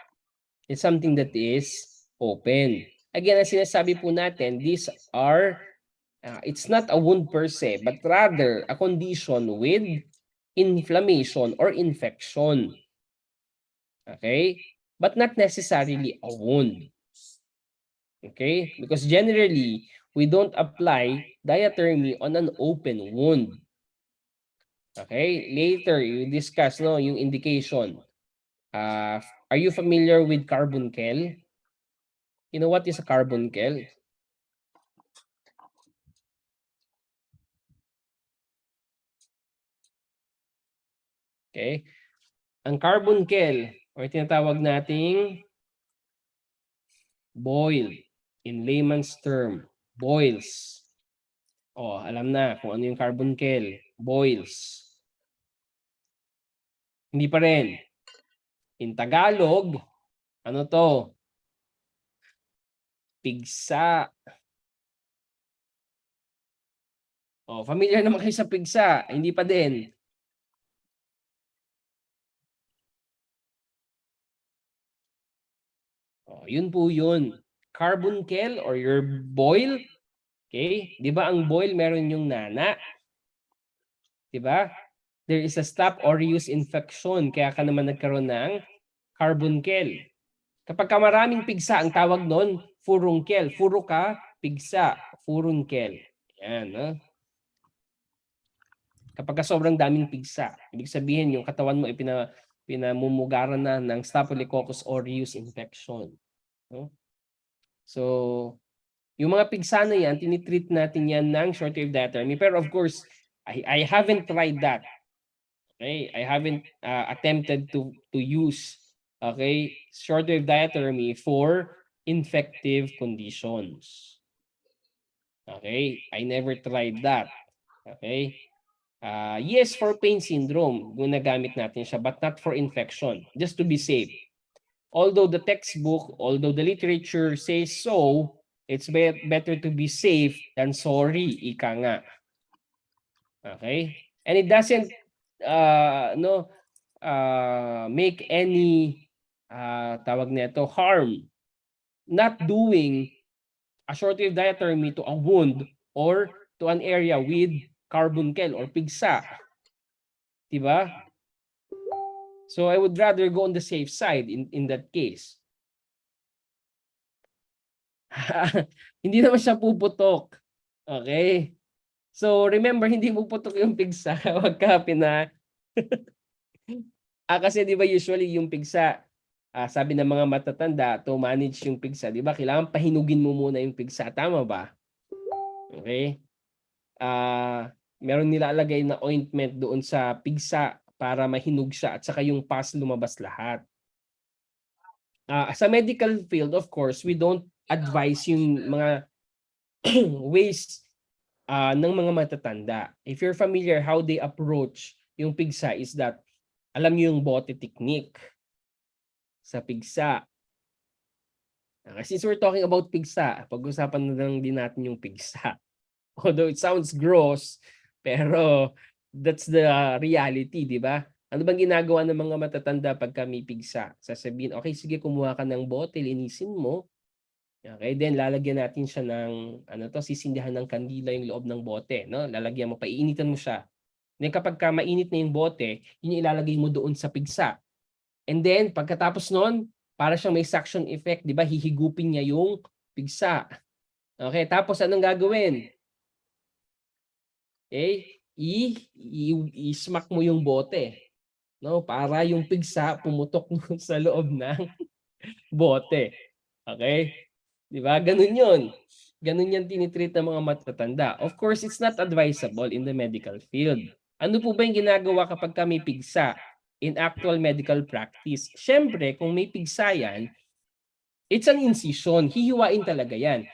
It's something that is open. Again, ang sinasabi po natin, these are, it's not a wound per se, but rather a condition with inflammation or infection. Okay? But not necessarily a wound. Okay? Because generally, we don't apply diathermy on an open wound. Okay? Later, you discuss no, yung indication. Are you familiar with carbuncle? You know what is a carbuncle? Okay? Ang carbuncle, or tinatawag nating boil, in layman's term, boils. Oh, alam na kung ano yung carbuncle, boils. Hindi pa rin. In Tagalog, ano to? Pigsa. Oh, familiar naman kayo sa pigsa, hindi pa din. Oh, Yun po yun. Carbuncle or your boil, okay? 'Di ba ang boil meron yung nana, 'di ba? There is a staph aureus infection kaya ka naman nagkaroon ng carbuncle. Kapag ka maraming pigsa, ang tawag nun, furunkel. Furo ka, pigsa, furunkel. Yan, no? Kapag ka sobrang daming pigsa, ibig sabihin yung katawan mo ay pinamumugaran na ng Staphylococcus aureus infection. No? So, yung mga pigsa na yan, tinitreat natin yan ng shortwave diathermy. Pero of course, I haven't tried that. Okay? I haven't attempted to use shortwave diathermy for infective conditions. Okay? I never tried that. Okay? Yes, for pain syndrome, gunagamit natin siya, but not for infection, just to be safe. Although the textbook, although the literature says so, it's better to be safe than sorry, ika nga. Okay? And it doesn't make any tawag nito harm not doing a shortwave diathermy to a wound or to an area with carbuncle or pigsa. Diba? So I would rather go on the safe side in that case. Hindi naman siya puputok. Okay? So remember, hindi puputok yung pigsa. Huwag ka kasi 'di ba usually yung pigsa, sabi ng mga matatanda, to manage yung pigsa, 'di ba kailangan pahinugin mo muna yung pigsa, tama ba? Okay? Meron nilalagay na ointment doon sa pigsa para mahinog siya at saka yung pus lumabas lahat. Sa medical field, of course, we don't advise yung mga ways ng mga matatanda. If you're familiar how they approach yung pigsa is that alam niyo yung bote technique sa pigsa. Since we're talking about pigsa, pag-usapan na lang din natin yung pigsa. Although it sounds gross, pero that's the reality, di ba? Ano bang ginagawa ng mga matatanda pag may pigsa? Sasabihin, okay, sige, kumuha ka ng bote, linisin mo. Okay, then lalagyan natin siya ng, sisindihan ng kandila yung loob ng bote. No? Lalagyan mo, paiinitan mo siya. Then kapag mainit na yung bote, yun yung ilalagay mo doon sa pigsa. And then, pagkatapos nun, para siyang may suction effect, di ba? Hihigupin niya yung pigsa. Okay, tapos anong gagawin? Okay, i-smack mo yung bote. No? Para yung pigsa pumutok sa loob ng bote. Okay? Di ba? Ganun yun. Ganun yan tinitreat ng mga matatanda. Of course, it's not advisable in the medical field. Ano po ba yung ginagawa kapag may pigsa in actual medical practice? Siyempre, kung may pigsa yan, it's an incision. Hihiwain talaga yan.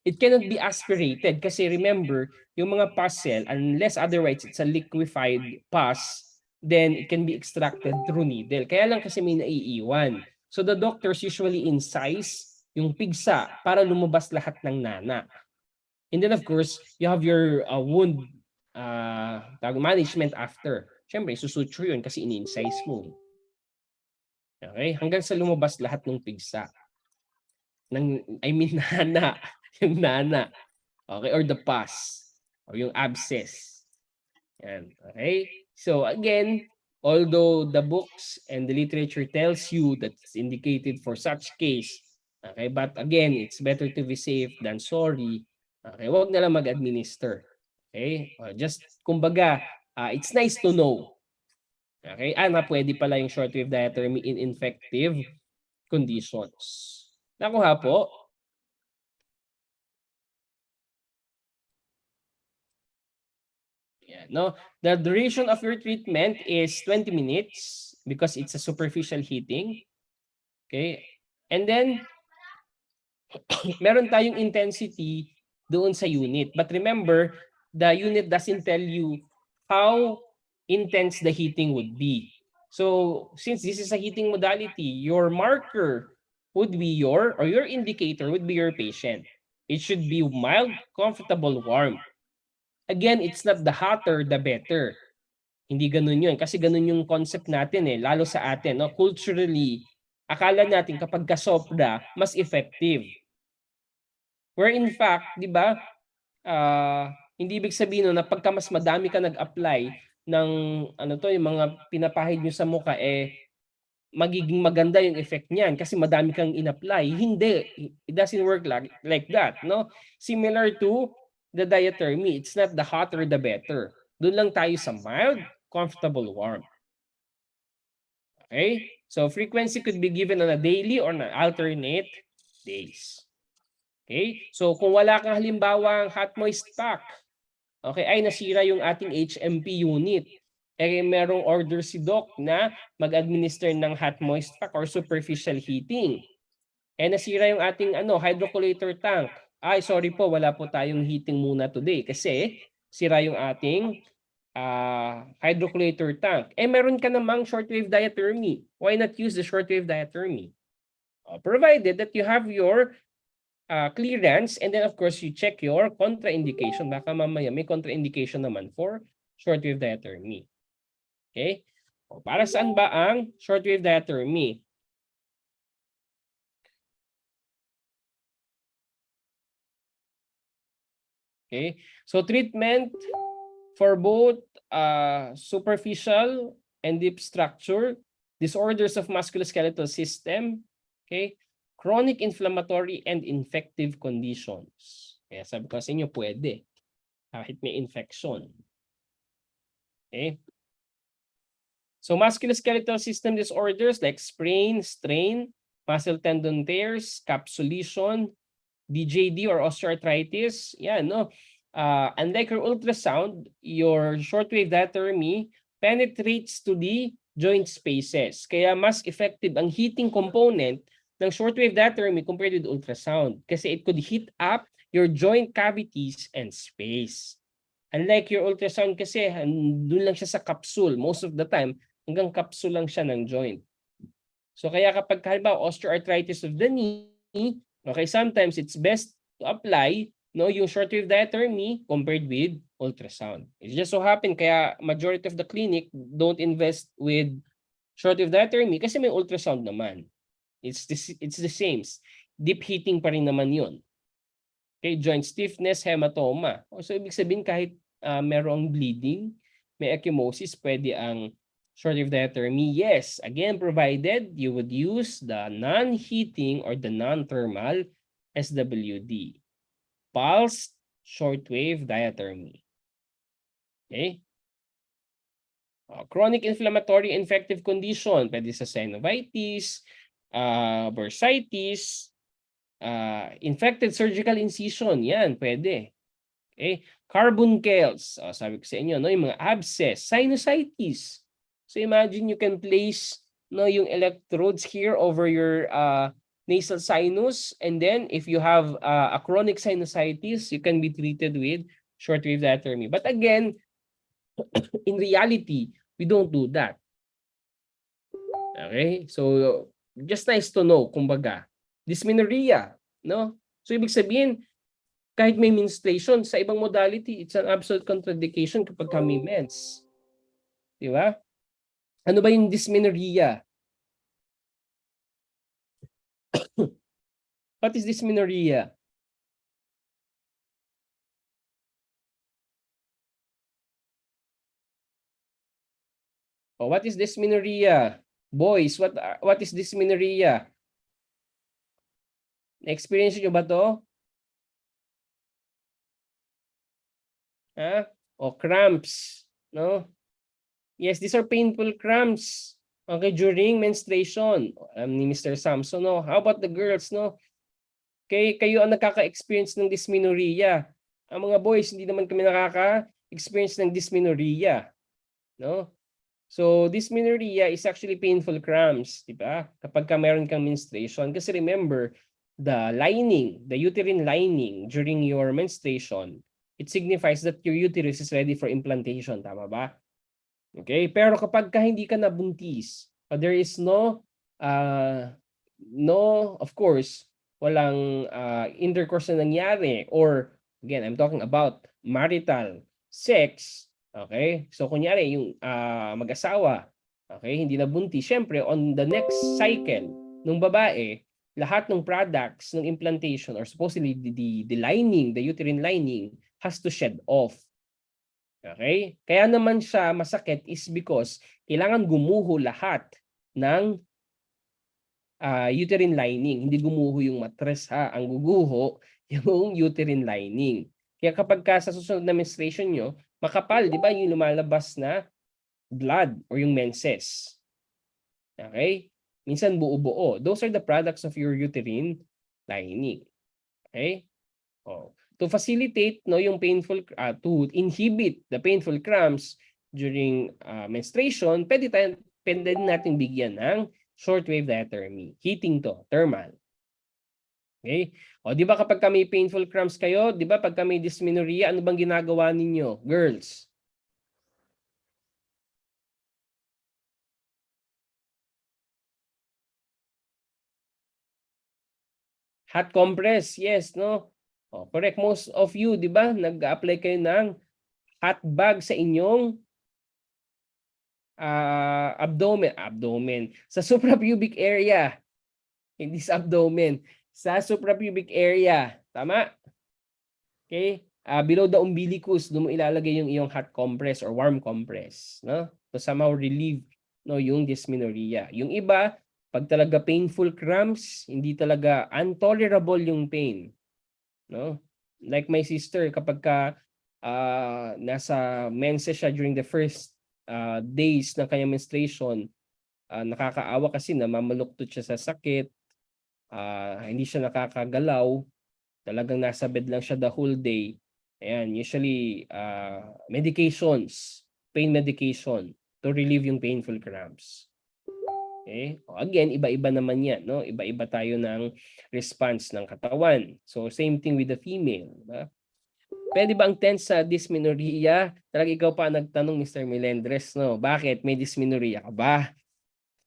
It cannot be aspirated kasi remember, yung mga pus cell, unless otherwise it's a liquefied pus, then it can be extracted through needle. Kaya lang kasi may naiiwan. So the doctors usually incise yung pigsa para lumabas lahat ng nana. And then of course, you have your wound management after. Siyempre, susuture yun kasi in-incise mo. Okay? Hanggang sa lumabas lahat ng pigsa. Nana. Yung nana. Okay? Or the pus. Or yung abscess. Yan. Okay? So again, although the books and the literature tells you that it's indicated for such case, okay, but again, it's better to be safe than sorry. Okay, wag na lang mag-administer. Okay? Just, kumbaga, it's nice to know. Okay? Pwede pala yung shortwave diathermy in infective conditions. Nakuha po? Yeah, no? The duration of your treatment is 20 minutes because it's a superficial heating. Okay? And then, meron tayong intensity doon sa unit. But remember, the unit doesn't tell you how intense the heating would be. So, since this is a heating modality, your marker would be your indicator would be your patient. It should be mild, comfortable, warm. Again, it's not the hotter, the better. Hindi ganun yun. Kasi ganun yung concept natin lalo sa atin. No? Culturally, akala natin kapag kasobra, mas effective. Where in fact, di ba, hindi ibig sabihin nun na pagka mas madami ka nag-apply ng ano to, yung mga pinapahid nyo sa mukha, magiging maganda yung effect niyan kasi madami kang in-apply. Hindi. It doesn't work like that, no? Similar to the diathermy. It's not the hotter the better. Doon lang tayo sa mild, comfortable, warm. Okay? So frequency could be given on a daily or on alternate days. Okay? So kung wala kang halimbawa hot moist pack, okay, ay nasira yung ating HMP unit. Merong order si Doc na mag-administer ng hot moist pack or superficial heating. Nasira yung ating hydrocolator tank. Ay, sorry po, wala po tayong heating muna today kasi sira yung ating hydrocolator tank. Meron ka namang shortwave diathermy. Why not use the shortwave diathermy? Provided that you have your clearance, and then of course you check your contraindication. Baka mamaya may contraindication naman for shortwave diathermy. Okay? Para saan ba ang shortwave diathermy? Okay? So treatment for both superficial and deep structure, disorders of musculoskeletal system, okay? Chronic inflammatory and infective conditions. Kaya sabi ko sa inyo, pwede. Kahit may infection. Okay? So musculoskeletal system disorders like sprain, strain, muscle tendon tears, capsulation, DJD or osteoarthritis, yan, no? Unlike your ultrasound, your shortwave diathermy penetrates to the joint spaces. Kaya mas effective ang heating component ng shortwave diathermy compared with ultrasound kasi it could heat up your joint cavities and space. Unlike your ultrasound kasi, doon lang siya sa capsule. Most of the time, hanggang capsule lang siya ng joint. So kaya kapag halimbawa osteoarthritis of the knee, okay, sometimes it's best to apply yung shortwave diathermy compared with ultrasound. It just so happen kaya majority of the clinic don't invest with shortwave diathermy kasi may ultrasound naman. It's the same. Deep heating pa rin naman yun. Okay, joint stiffness, hematoma. So ibig sabihin kahit merong bleeding, may ecchymosis, pwede ang shortwave diathermy. Yes, again, provided you would use the non-heating or the non-thermal SWD. Pulsed shortwave diathermy. Okay? Chronic inflammatory infective condition, pwede sa synovitis, bursitis, infected surgical incision, yan, pwede. Okay? Carbuncles, sabi ko sa inyo, yung mga abscess, sinusitis. So imagine you can place yung electrodes here over your nasal sinus, and then if you have a chronic sinusitis, you can be treated with shortwave diathermy. But again, in reality, we don't do that. Okay? So just nice to know, kumbaga. Dysmenorrhea, no? So ibig sabihin, kahit may menstruation sa ibang modality, it's an absolute contraindication kapag may mens. Di ba? Ano ba yung dysmenorrhea? What is dysmenorrhea? What is dysmenorrhea? Boys, what is dysmenorrhea? Na-experience nyo ba to? Cramps, no? Yes, these are painful cramps. Okay, during menstruation. Ni Mr. Samson, no? How about the girls, no? Okay, kayo ang nakaka-experience ng dysmenorrhea. Ang mga boys, hindi naman kami nakaka-experience ng dysmenorrhea, no? So, dysmenorrhea is actually painful cramps, di ba? Kapag meron kang menstruation. Kasi remember, the uterine lining during your menstruation, it signifies that your uterus is ready for implantation. Tama ba? Okay? Pero kapag hindi ka nabuntis, there is of course, walang intercourse na nangyari, or, again, I'm talking about marital sex. Okay? So, kunyari, yung mag-asawa, okay, hindi nabuntis, syempre, on the next cycle, Nung babae, lahat ng products ng implantation or supposedly the lining, the uterine lining has to shed off. Okay? Kaya naman siya masakit is because kailangan gumuho lahat ng uterine lining. Hindi gumuho yung mattress ha. Ang guguho yung uterine lining. Kaya kapag sa susunod na menstruation nyo, makapal, di ba, yung lumalabas na blood or yung menses. Okay? Minsan buo-buo. Those are the products of your uterine lining. Okay? Oh. To facilitate yung painful, to inhibit the painful cramps during menstruation, pwede din natin bigyan ng shortwave diathermy. Heating to, thermal. Okay? O, di ba kapag may painful cramps kayo, di ba pag may dysmenorrhea, ano bang ginagawa ninyo, girls? Hot compress, yes, no? O, correct. Most of you, di ba, nag-apply kayo ng hot bag sa inyong abdomen. Sa suprapubic area. Hindi sa abdomen. Sa suprapubic area. Tama? Okay? Below the umbilicus, doon mo ilalagay yung iyong hot compress or warm compress. No? To somehow relieve yung dysmenorrhea. Yung iba, pag talaga painful cramps, hindi talaga intolerable yung pain. No? Like my sister, kapag nasa menses siya during the first days ng kanyang menstruation, nakakaawa kasi namamaluktot siya sa sakit, hindi siya nakakagalaw, talagang nasa bed lang siya the whole day. Ayan, usually medications, pain medication to relieve yung painful cramps. Okay? Again, iba-iba naman yan, no? Iba-iba tayo ng response ng katawan. So same thing with the female, diba? Pwede ba ang tense sa dysmenorrhea? Talaga ikaw pa nagtanong, Mr. Melendres, no? Bakit? May dysmenorrhea ka ba?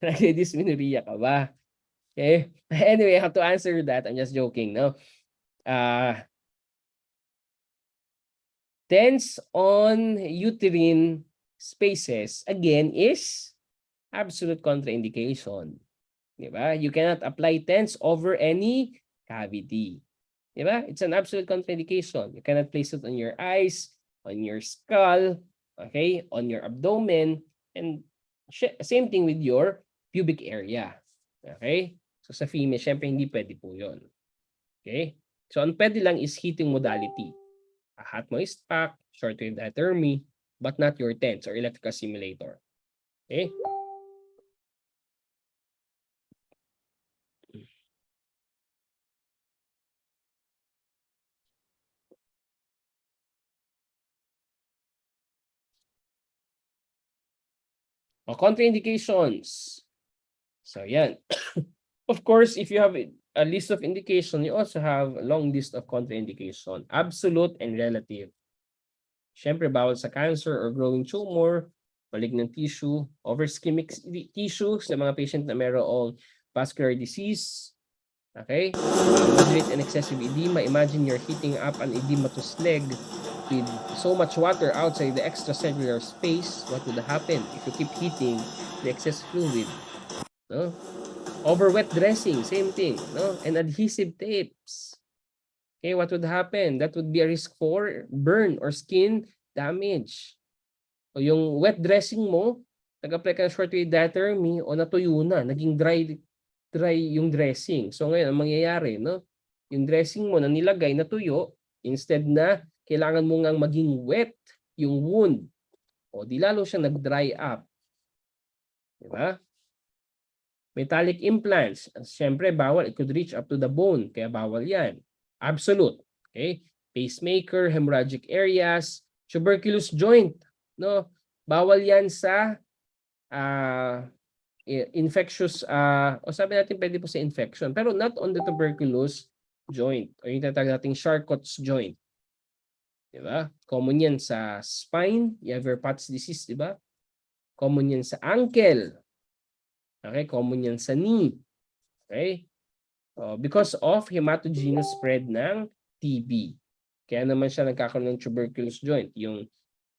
May dysmenorrhea ka ba? Okay? Anyway, I have to answer that. I'm just joking, no? Tense on uterine spaces, again, is absolute contraindication. Diba? You cannot apply tense over any cavity. Diba? It's an absolute contraindication. You cannot place it on your eyes, on your skull, okay, on your abdomen, and same thing with your pubic area. Okay? So sa female, syempre hindi pwede po yun. Okay? So ang pwede lang is heating modality. A hot moist pack, shortwave diathermy, but not your TENS or electrical simulator. Okay? Contraindications. So, yan. Of course, if you have a list of indication, you also have a long list of contraindication. Absolute and relative. Siyempre, bawal sa cancer or growing tumor, malignant tissue, over-ischemic tissue sa mga patient na mayroong vascular disease. Okay? Moderate and excessive edema. Imagine you're heating up an edematous leg with so much water outside the extracellular space. What would happen if you keep heating the excess fluid? No? Over wet dressing, same thing. No? And adhesive tapes. Okay, what would happen? That would be a risk for burn or skin damage. O yung wet dressing mo, nag-apply ka ng shortwave diathermy o natuyo na, naging dry yung dressing. So ngayon, ang mangyayari, no? Yung dressing mo na nilagay, natuyo, instead na kailangan mo ngang maging wet yung wound. O di lalo siya nag-dry up. Diba? Metallic implants, siyempre bawal. It could reach up to the bone, kaya bawal yan. Absolute. Okay? Pacemaker, hemorrhagic areas, tuberculous joint. No? Bawal yan sa infectious, o sabi natin pwede po sa infection, pero not on the tuberculous joint o yung tatawag nating Charcot's joint. Diba? Common yan sa spine, you have your Pat's disease, diba? Common yan sa ankle. Okay? Common yan sa knee. Okay? Because of hematogenous spread ng TB. Kaya naman siya nagkakaroon ng tuberculous joint. Yung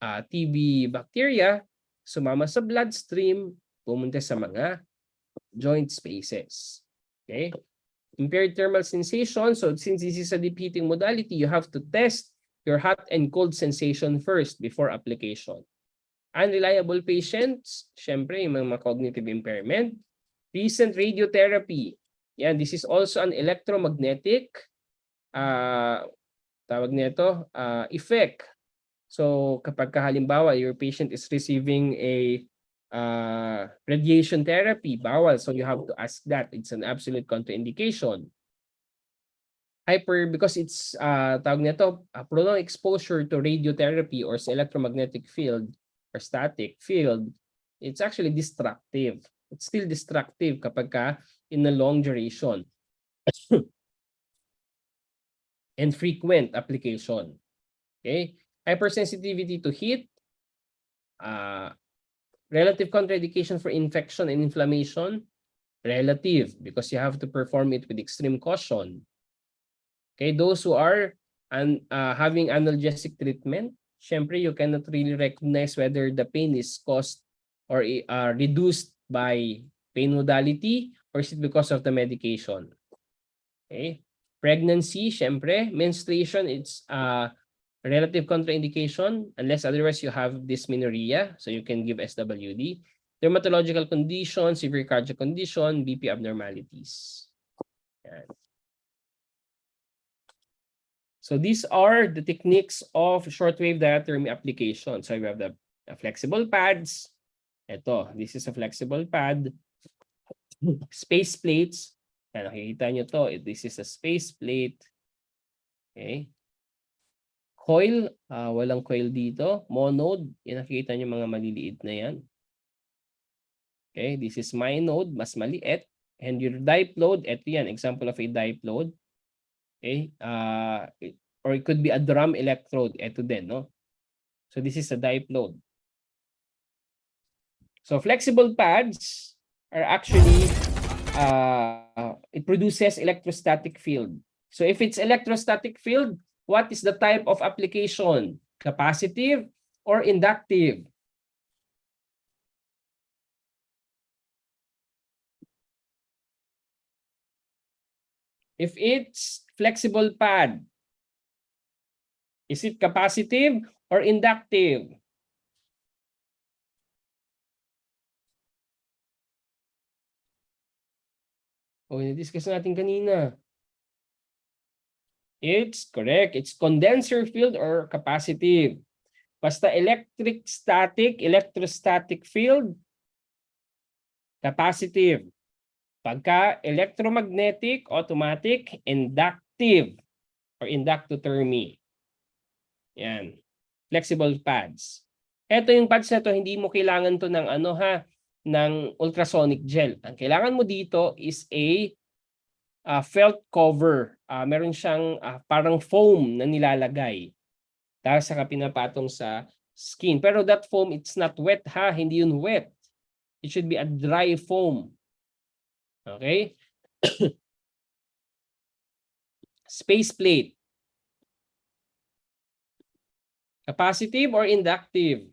TB bacteria, sumama sa bloodstream, pumunta sa mga joint spaces. Okay? Impaired thermal sensation. So since this is a deep heating modality, you have to test your hot and cold sensation first before application. Unreliable patients, syempre yung mga cognitive impairment. Recent radiotherapy. Yan, this is also an electromagnetic tawag nito, effect. So kapag halimbawa your patient is receiving a radiation therapy, bawal. So you have to ask that. It's an absolute contraindication. Because it's tawag nito, prolonged exposure to radiotherapy or sa electromagnetic field or static field, it's actually destructive. It's still destructive kapag in a long duration and frequent application. Okay? Hypersensitivity to heat, relative contraindication for infection and inflammation, relative because you have to perform it with extreme caution. Okay, those who are having analgesic treatment, syempre you cannot really recognize whether the pain is caused or reduced by pain modality or is it because of the medication. Okay, pregnancy, syempre, menstruation, it's relative contraindication unless otherwise you have dysmenorrhea, so you can give SWD. Dermatological condition, severe cardiac condition, BP abnormalities. Yan. So these are the techniques of shortwave diathermy application. So we have the flexible pads. Ito, this is a flexible pad. Space plates. Yan, nakikita nyo to. This is a space plate. Okay. Coil, walang coil dito. Monode, yan nakikita nyo mga maliliit na yan. Okay, this is minode, mas maliit. And your diploid, ito yan, example of a diploid. Okay, or it could be a drum electrode. Ito din, no? So this is a diploid. So flexible pads are actually, it produces electrostatic field. So if it's electrostatic field, what is the type of application? Capacitive or inductive? If it's flexible pad, is it capacitive or inductive? O, na-discuss natin kanina. It's correct. It's condenser field or capacitive. Basta electrostatic field, capacitive. Pagka electromagnetic, automatic, inductive or inductothermy. Yan. Flexible pads. Ito yung pads na to, hindi mo kailangan to ng ng ultrasonic gel. Ang kailangan mo dito is a felt cover. Meron siyang parang foam na nilalagay. Dahil saka pinapatong sa skin. Pero that foam, it's not wet ha. Hindi yun wet. It should be a dry foam. Okay? Space plate. Capacitive or inductive?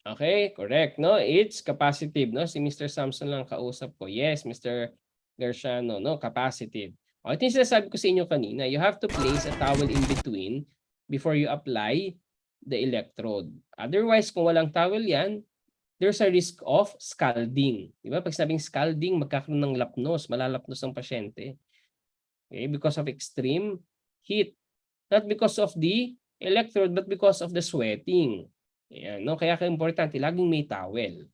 Okay, correct, no? It's capacitive, no? Si Mr. Samson lang kausap ko. Yes, Mr. Gershano, no? Capacitive. O, ito yung sinasabi ko sa inyo kanina. You have to place a towel in between before you apply the electrode. Otherwise, kung walang towel yan, there's a risk of scalding. Di ba? Pag sabing scalding, magkakaroon ng lapnos, malalapnos ang pasyente. Okay? Because of extreme heat. Not because of the electrode, but because of the sweating. Ayan, no? Kaya importante, laging may towel.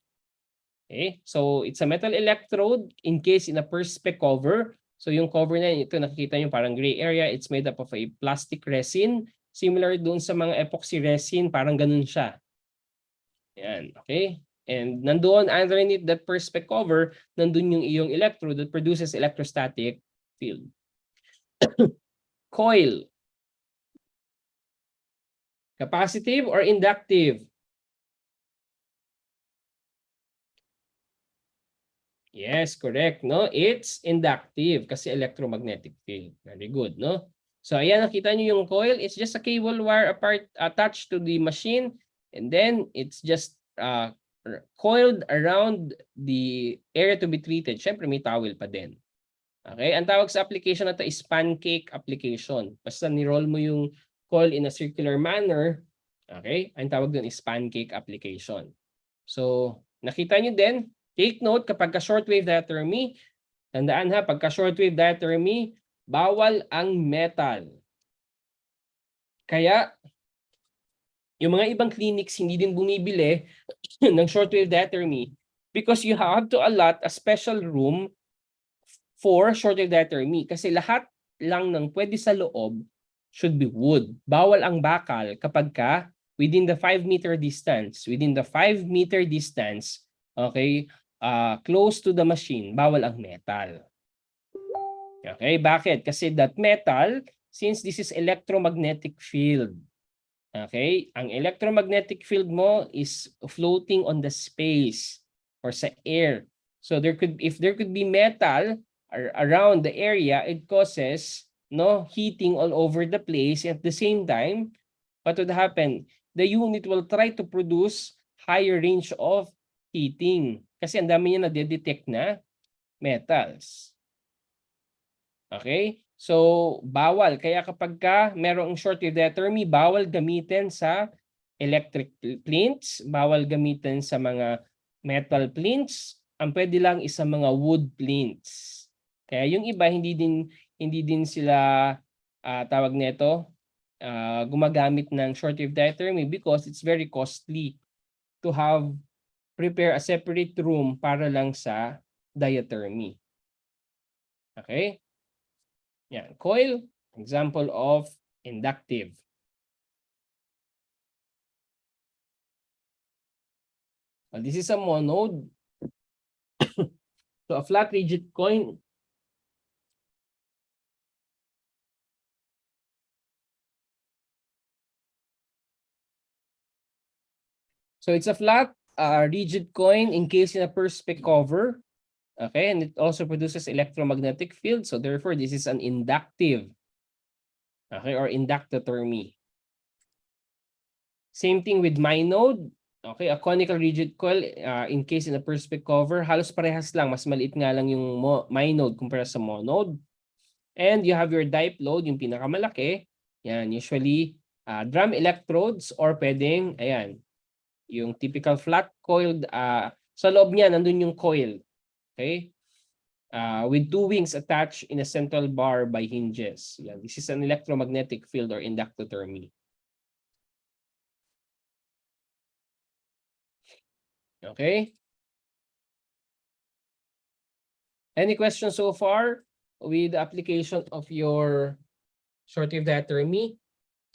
Okay? So, it's a metal electrode encased in a perspex cover. So, yung cover na ito, nakikita nyo parang gray area. It's made up of a plastic resin. Similar dun sa mga epoxy resin, parang ganun siya. Ayan, okay? And nandoon underneath that perspex cover, nandun yung iyong electrode that produces electrostatic field. Coil. Capacitive or inductive? Yes, correct, no? It's inductive kasi electromagnetic field. Very good, no? So ayan, nakita nyo yung coil. It's just a cable wire attached to the machine. And then it's just coiled around the area to be treated. Siyempre may towel pa din. Okay? Ang tawag sa application na ito is pancake application. Basta ni-roll mo yung coil in a circular manner. Okay? Ang tawag doon is pancake application. So, nakita nyo din, take note kapag ka-shortwave diathermy, tandaan ha, pagka shortwave diathermy, bawal ang metal. Kaya, yung mga ibang clinics hindi din bumibili ng shortwave diathermy because you have to allot a special room for shortwave diathermy. Kasi lahat lang ng pwede sa loob should be wood. Bawal ang bakal kapag ka within the 5-meter distance. Within the 5-meter distance, okay, close to the machine, bawal ang metal. Okay, bakit? Kasi that metal, since this is electromagnetic field, okay, ang electromagnetic field mo is floating on the space or sa air. So if there could be metal around the area, it causes heating all over the place. At the same time, what would happen? The unit will try to produce higher range of heating kasi ang dami niya na-detect na metals. Okay? So, bawal. Kaya kapag merong shortwave diathermy, bawal gamitin sa electric plinths, bawal gamitin sa mga metal plinths, ang pwede lang is sa mga wood plinths. Kaya yung iba hindi din sila tawag nito gumagamit ng shortwave diathermy because it's very costly to prepare a separate room para lang sa diathermy. Okay? Yan, coil, example of inductive. Well, this is a monode. So a flat rigid coil. So it's a flat rigid coin encased in a perspex cover. Okay, and it also produces electromagnetic field. So therefore, this is an inductive. Okay, or inductothermy. Same thing with monode. Okay, a conical rigid coil encased in a perspex cover. Halos parehas lang. Mas maliit nga lang yung monode kumpara sa monode. And you have your dipole, yung pinakamalaki. Yan, usually drum electrodes or pwedeng, ayan, yung typical flat coiled, sa loob niya, nandun yung coil. Okay? With two wings attached in a central bar by hinges. Yan. This is an electromagnetic field or inductothermy. Okay? Any questions so far with the application of your shortwave diathermy?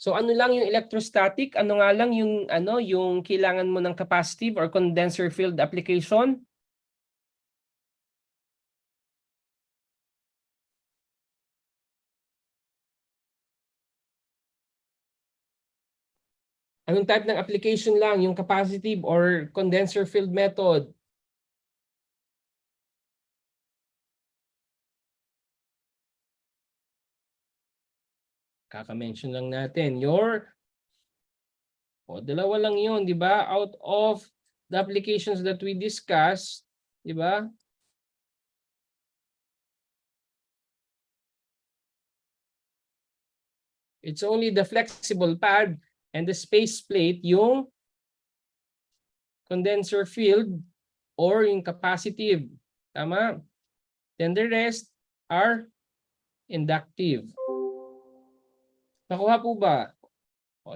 So ano lang yung electrostatic? Ano nga lang yung yung kailangan mo ng capacitive or condenser field application? Anong type ng application lang? Yung capacitive or condenser field method? Kaka-mention lang natin. Dalawa lang yun, di ba? Out of the applications that we discussed, di ba? It's only the flexible pad and the space plate, yung condenser field or yung capacitive. Tama? Then the rest are inductive. Nakuha po ba?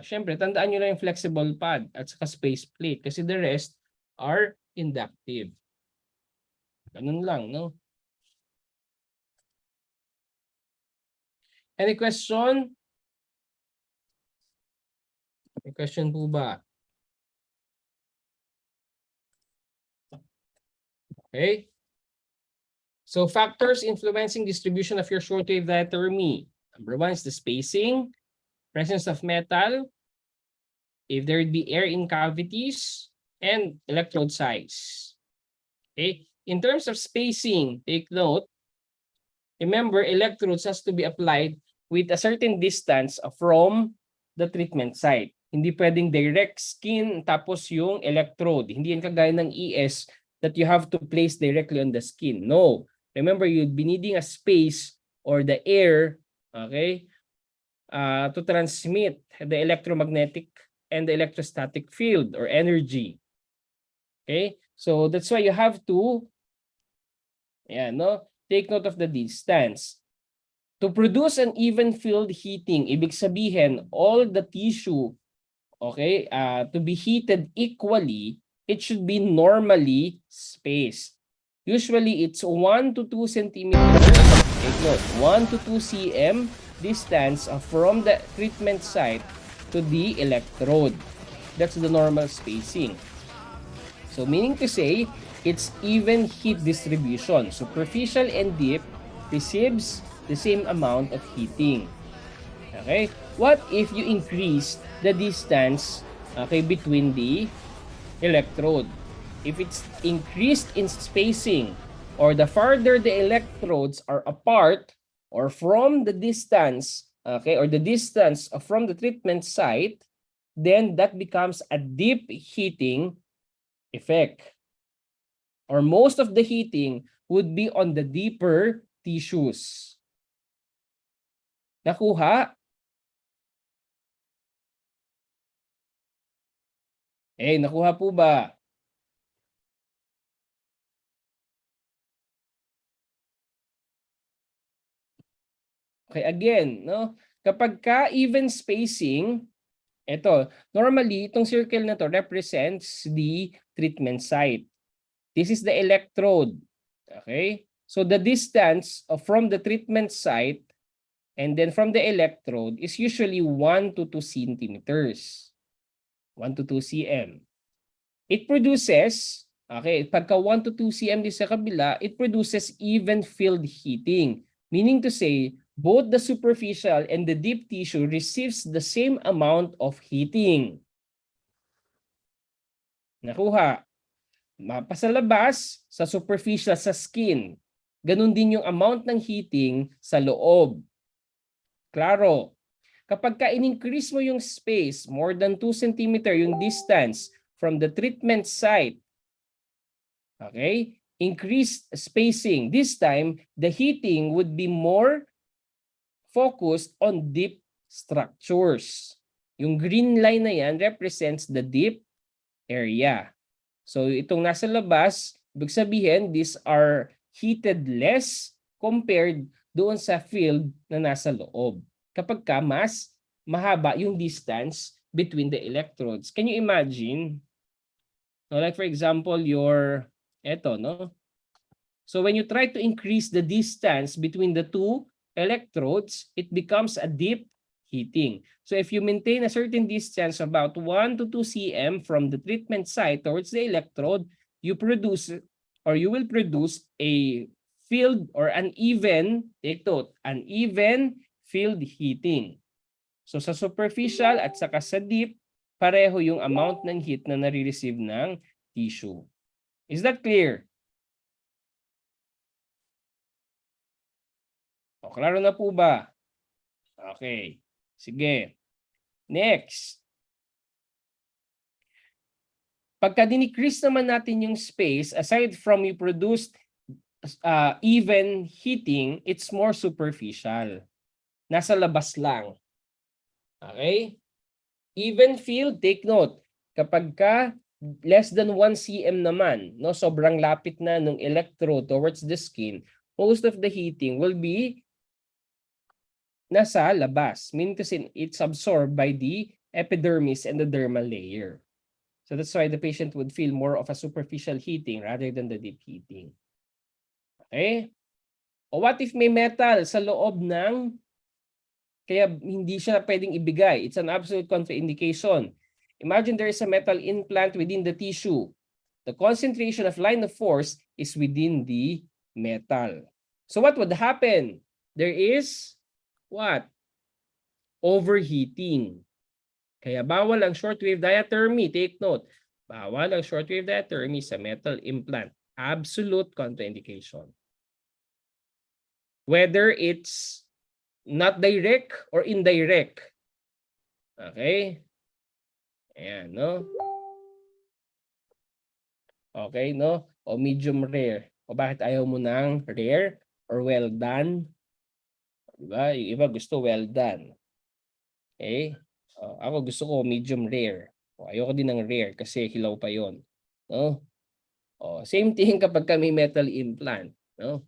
Syempre, tandaan nyo lang yung flexible pad at saka space plate kasi the rest are inductive. Ganun lang, no? Any question? May question po ba? Okay. So factors influencing distribution of your shortwave diathermy. Number one is the spacing, presence of metal, if there would be air in cavities, and electrode size. Okay. In terms of spacing, take note, remember electrodes has to be applied with a certain distance from the treatment site. Hindi pwedeng direct skin tapos yung electrode. Hindi yan kagaya ng ES that you have to place directly on the skin. No. Remember, you'd be needing a space or the air, okay, to transmit the electromagnetic and the electrostatic field or energy. Okay? So that's why you have to take note of the distance. To produce an even field heating, ibig sabihin all the tissue, okay, to be heated equally, it should be normally spaced. Usually it's 1 to 2 centimeters, take note, 1 to 2 cm distance from the treatment site to the electrode. That's the normal spacing. So meaning to say, it's even heat distribution. Superficial and deep receives the same amount of heating. Okay? What if you increase the distance, okay, between the electrode? If it's increased in spacing, or the farther the electrodes are apart or from the distance, okay, or the distance from the treatment site, then that becomes a deep heating effect. Or most of the heating would be on the deeper tissues. Nakuha? Nakuha po ba? Okay, again, no? Kapag ka even spacing, normally itong circle na to represents the treatment site. This is the electrode. Okay? So the distance from the treatment site and then from the electrode is usually 1 to 2 centimeters. 1 to 2 cm. It produces, okay, pagka 1 to 2 cm din sa kabila, it produces even field heating. Meaning to say, both the superficial and the deep tissue receives the same amount of heating. Nakuha? Mapasalabas, sa superficial, sa skin. Ganun din yung amount ng heating sa loob. Klaro. Kapag ka in-increase mo yung space, more than 2 cm yung distance from the treatment site, okay, increased spacing. This time, the heating would be more focused on deep structures. Yung green line na yan represents the deep area. So itong nasa labas, ibig sabihin, these are heated less compared doon sa field na nasa loob. Kapag ka mas mahaba yung distance between the electrodes. Can you imagine? No, like for example, no? So when you try to increase the distance between the two electrodes, it becomes a deep heating. So if you maintain a certain distance about 1 to 2 cm from the treatment site towards the electrode, you will produce a field or take note, an even field heating. So sa superficial at saka sa deep, pareho yung amount ng heat na nare-receive ng tissue. Is that clear? O, klaro na po ba? Okay. Sige. Next. Pagka dinicrease naman natin yung space, aside from you produced even heating, it's more superficial. Nasa labas lang. Okay? Even field, take note. Kapag ka less than 1 cm naman, no, sobrang lapit na ng electrode towards the skin, most of the heating will be nasa labas. Meaning to say, it's absorbed by the epidermis and the dermal layer. So that's why the patient would feel more of a superficial heating rather than the deep heating. Okay? O what if may metal sa loob ng, kaya hindi siya pwedeng ibigay? It's an absolute contraindication. Imagine there is a metal implant within the tissue. The concentration of line of force is within the metal. So what would happen? There is what? Overheating. Kaya bawal ang shortwave diathermy. Take note. Bawal ang shortwave diathermy sa metal implant. Absolute contraindication. Whether it's Not direct or indirect. Okay? Ayan, no? Okay, no? O medium rare. O bakit ayaw mo ng rare or well done? Diba? Yung iba gusto well done. Okay? Ako gusto ko medium rare. Ayoko din ng rare kasi hilaw pa yon, no? Same thing kapag may metal implant, no?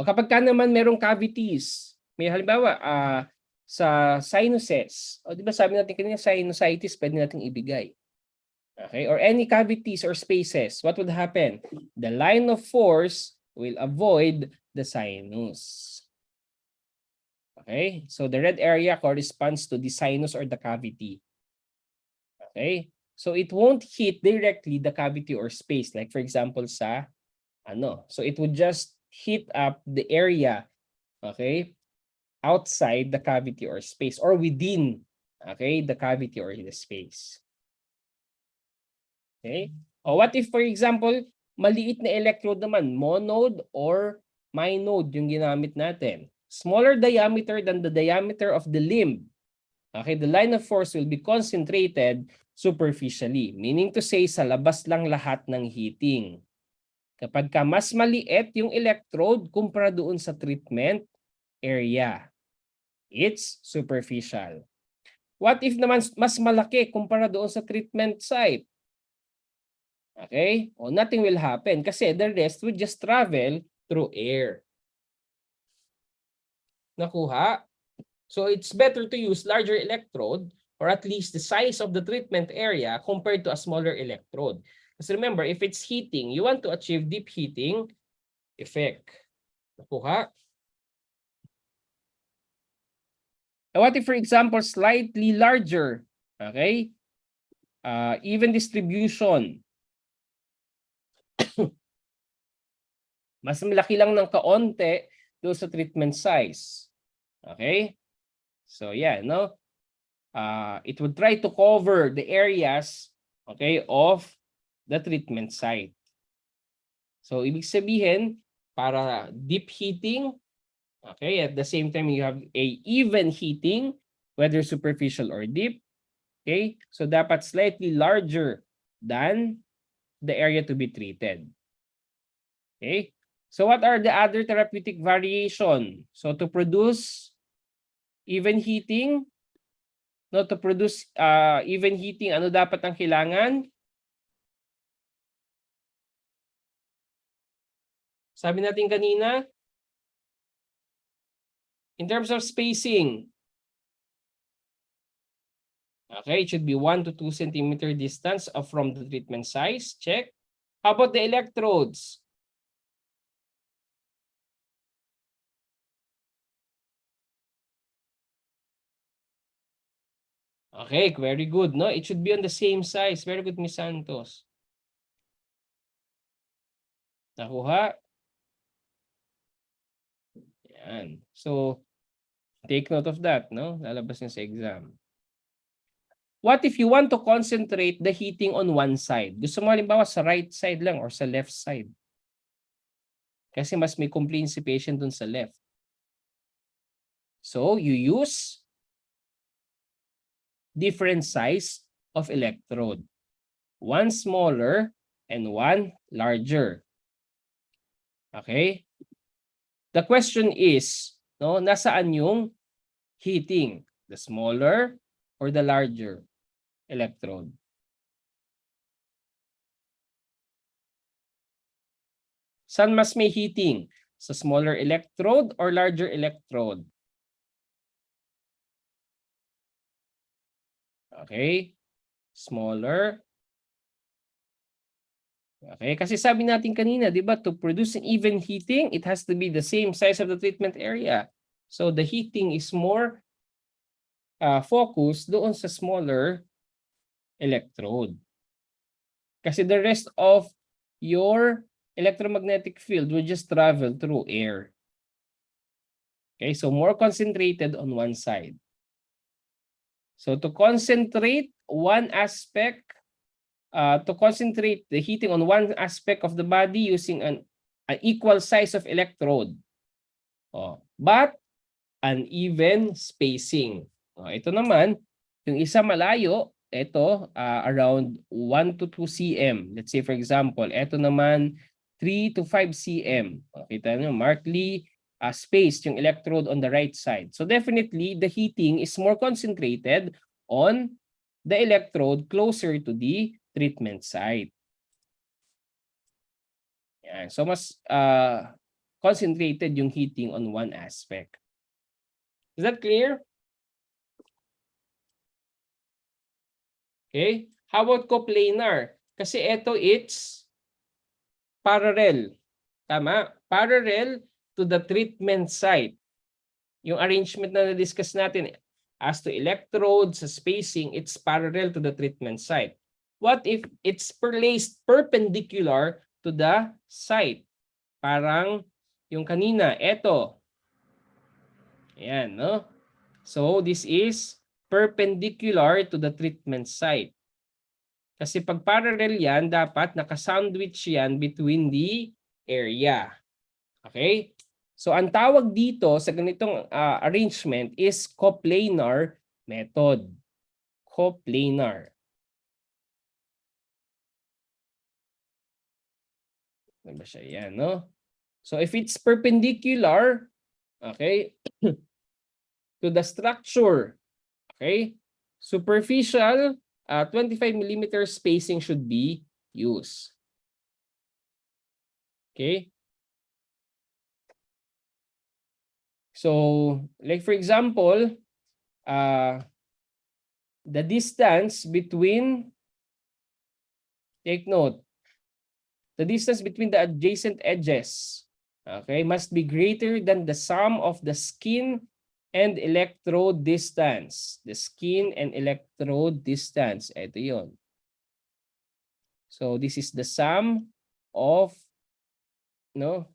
O kapag ka naman merong cavities, may halimbawa sa sinuses. O di ba sabi natin kanina sinusitis pwede nating ibigay. Okay? Or any cavities or spaces, what would happen? The line of force will avoid the sinus. Okay? So the red area corresponds to the sinus or the cavity. Okay? So it won't hit directly the cavity or space, like for example sa so it would just hit up the area, okay, outside the cavity or space, or within, okay, the cavity or the space. Okay? O what if for example, maliit na electrode naman, monode or minode yung ginamit natin. Smaller diameter than the diameter of the limb. Okay, the line of force will be concentrated superficially, meaning to say sa labas lang lahat ng heating. Kapag ka mas maliit yung electrode kumpara doon sa treatment area, it's superficial. What if naman mas malaki kumpara doon sa treatment site? Okay? Nothing will happen kasi the rest will just travel through air. Nakuha? So it's better to use larger electrode or at least the size of the treatment area compared to a smaller electrode. Because remember, if it's heating, you want to achieve deep heating effect. Nakuha? What if, for example, slightly larger? Okay? Even distribution. Mas malaki lang ng kaonte doon sa treatment size. Okay? So yeah, no? It would try to cover the areas, okay, of the treatment site. So ibig sabihin, para deep heating, okay, at the same time you have a even heating, whether superficial or deep, okay? So dapat slightly larger than the area to be treated. Okay? So what are the other therapeutic variation? So to produce even heating, even heating, ano dapat ang kailangan? Sabi natin kanina, in terms of spacing, okay, it should be 1 to 2 centimeter distance from the treatment size. Check. How about the electrodes? Okay, very good, no? It should be on the same size. Very good, Miss Santos. Nakuha? Yan. So, take note of that, no? Lalabas niya sa exam. What if you want to concentrate the heating on one side? Gusto mo halimbawa sa right side lang or sa left side? Kasi mas may complaint si patient dun sa left. So, you use different size of electrode. One smaller and one larger. Okay? The question is, no, nasaan yung heating? The smaller or the larger electrode? Saan mas may heating? Sa smaller electrode or larger electrode? Okay? Smaller. Okay, kasi sabi natin kanina, di ba, to produce an even heating, it has to be the same size of the treatment area. So the heating is more focused doon sa smaller electrode. Kasi the rest of your electromagnetic field will just travel through air. Okay, so more concentrated on one side. So to concentrate one aspect, to concentrate the heating on one aspect of the body using an an equal size of electrode. But uneven spacing. Ito naman, yung isa malayo, ito around 1 to 2 cm. Let's say for example, ito naman 3 to 5 cm. Kita nyo, markedly spaced yung electrode on the right side. So definitely, the heating is more concentrated on the electrode closer to the treatment site. Yan. So mas concentrated yung heating on one aspect. Is that clear? Okay. How about coplanar? Kasi ito, it's parallel. Tama? Parallel to the treatment site. Yung arrangement na na-discuss natin as to electrodes, spacing, it's parallel to the treatment site. What if it's placed perpendicular to the site? Parang yung kanina, ito. Ayan, no? So, this is perpendicular to the treatment site. Kasi pag parallel yan, dapat naka-sandwich yan between the area. Okay? So, ang tawag dito sa ganitong arrangement is coplanar method. Coplanar. Ano ba siya? Yan, no? So, if it's perpendicular, okay, to the structure, okay, superficial 25 millimeter spacing should be used. Okay. So, like for example, the distance between, take note, the distance between the adjacent edges, okay, must be greater than the sum of the skin and electrode distance. The skin and electrode distance. Ito yun. So, this is the sum of, no?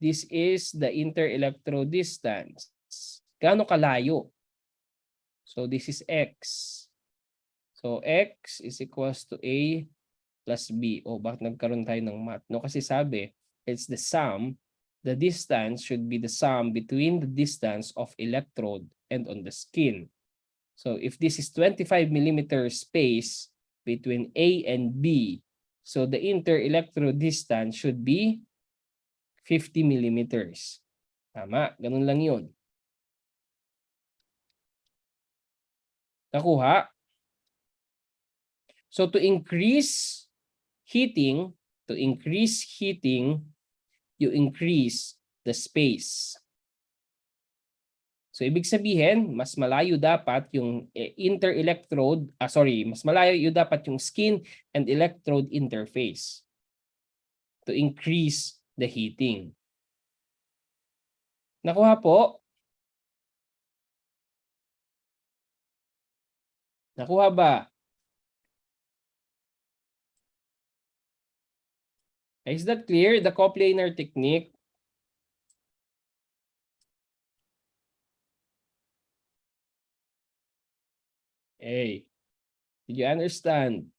This is the inter-electrode distance. Gaano kalayo? So, this is X. So, X is equals to A plus B. Bakit nagkaroon tayo ng math? No, kasi sabi, it's the sum. The distance should be the sum between the distance of electrode and on the skin. So, if this is 25 millimeter space between A and B, so the inter-electrode distance should be 50 millimeters. Tama, ganun lang yun. Nakuha? So to increase heating, you increase the space. So ibig sabihin, mas malayo dapat yung inter-electrode, mas malayo dapat yung skin and electrode interface to increase the heating. Nakuha po? Nakuha ba? Is that clear? The coplanar technique? Hey, did you understand?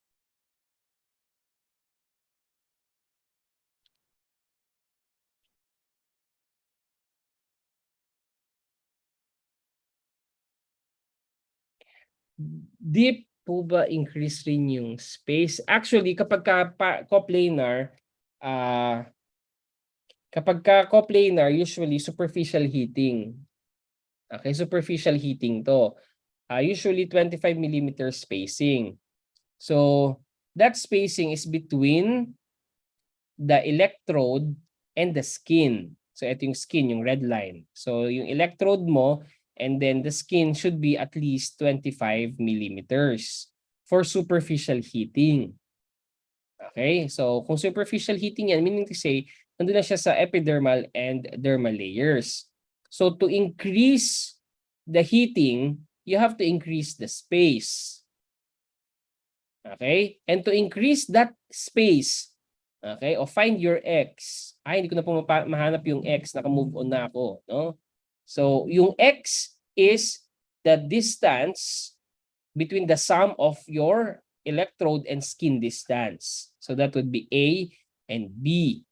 Deep po ba increase rin yung space? Actually, kapag coplanar, usually superficial heating. Okay, superficial heating to. Usually 25 millimeter spacing. So, that spacing is between the electrode and the skin. So, ito yung skin, yung red line. So, yung electrode mo and then the skin should be at least 25 millimeters for superficial heating. Okay? So, kung superficial heating yan, meaning to say, nandun na siya sa epidermal and dermal layers. So, to increase the heating, you have to increase the space. Okay? And to increase that space, okay, o find your X. Hindi ko na po mahanap yung X, naka-move on na ako, no? So, yung X is the distance between the sum of your electrode and skin distance. So that would be A and B.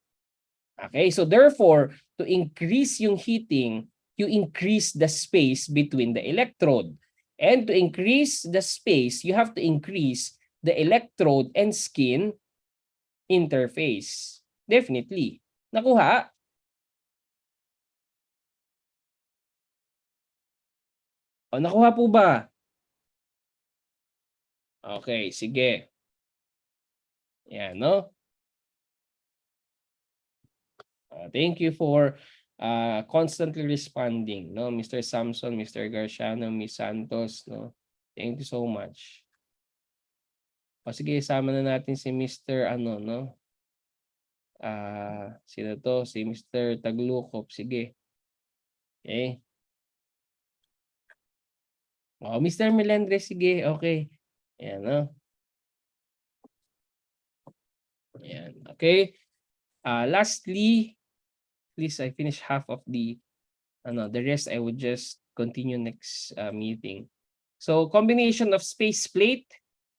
Okay, so therefore, to increase yung heating, you increase the space between the electrode. And to increase the space, you have to increase the electrode and skin interface. Definitely. Nakuha? O, nakuha po ba? Okay, sige. Yan, no? Thank you for constantly responding, no? Mr. Samson, Mr. Garciano, Miss Santos, no? Thank you so much. O sige, isama na natin si Mr. ano, no? Sino to? Si Mr. Taglukop. Sige. Okay. O, Mr. Melendres, sige. Okay. Ayan, no? Ayan. Okay. Lastly, please, I finish half of the rest I would just continue next meeting. So combination of space plate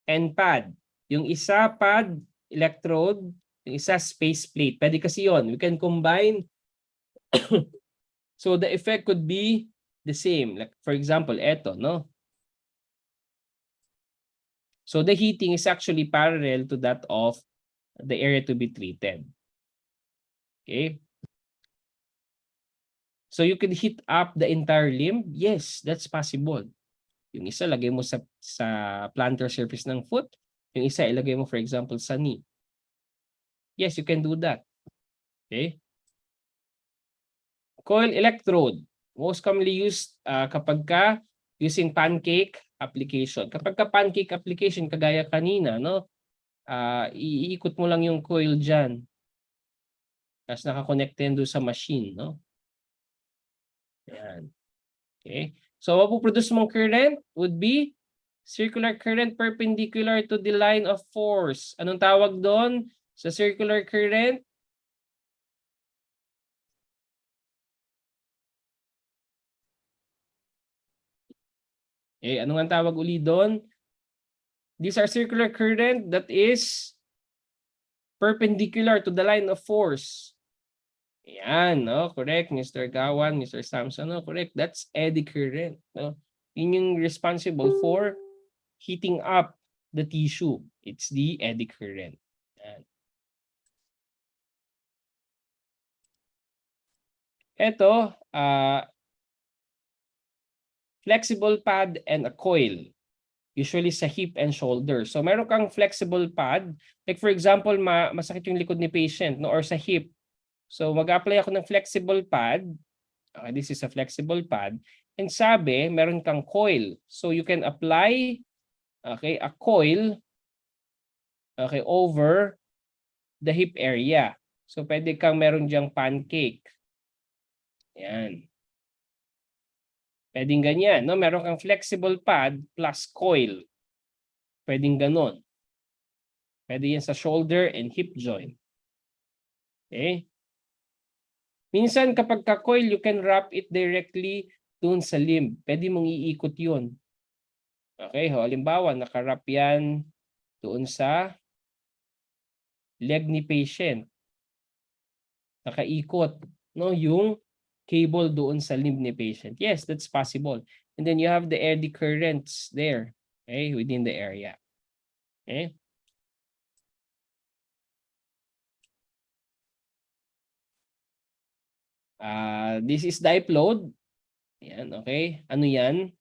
and pad. Yung isa pad, electrode, yung isa space plate. Pwede kasi yon. We can combine. So the effect could be the same. Like for example, eto, no? So the heating is actually parallel to that of the area to be treated. Okay? So you can heat up the entire limb? Yes, that's possible. Yung isa lagay mo sa plantar surface ng foot, yung isa ilagay mo for example sa knee. Yes, you can do that. Okay? Coil electrode, most commonly used kapag ka using pancake application. Kapag ka pancake application kagaya kanina, no? Iikot mo lang yung coil diyan. Tapos naka-connect din doon sa machine, no? Ayan. Okay? So what will produce mong current would be circular current perpendicular to the line of force. Anong tawag doon sa circular current? Ano nga tawag uli doon? These are circular current that is perpendicular to the line of force. Yan, no? Correct, Mr. Gawan, Mr. Samson, no? Correct. That's eddy current, no? Yun yung responsible for heating up the tissue. It's the eddy current. Yan. Ito, flexible pad and a coil. Usually sa hip and shoulder. So meron kang flexible pad. Like for example, masakit yung likod ni patient, no? Or sa hip. So mag-apply ako ng flexible pad. Okay, this is a flexible pad. And sabi, meron kang coil. So you can apply a coil over the hip area. So pwede kang meron diyang pancake. Yan. Pwedeng ganyan, no? Meron kang flexible pad plus coil. Pwedeng ganon. Pwede yan sa shoulder and hip joint. Okay? Minsan kapag ka-coil, you can wrap it directly doon sa limb. Pwede mong iikot yun. Okay, halimbawa, nakarap yan doon sa leg ni patient. Nakaikot, no, yung cable doon sa limb ni patient. Yes, that's possible. And then you have the eddy currents there, okay, within the area. Okay? This is dipload. Yan, okay? Ano yan?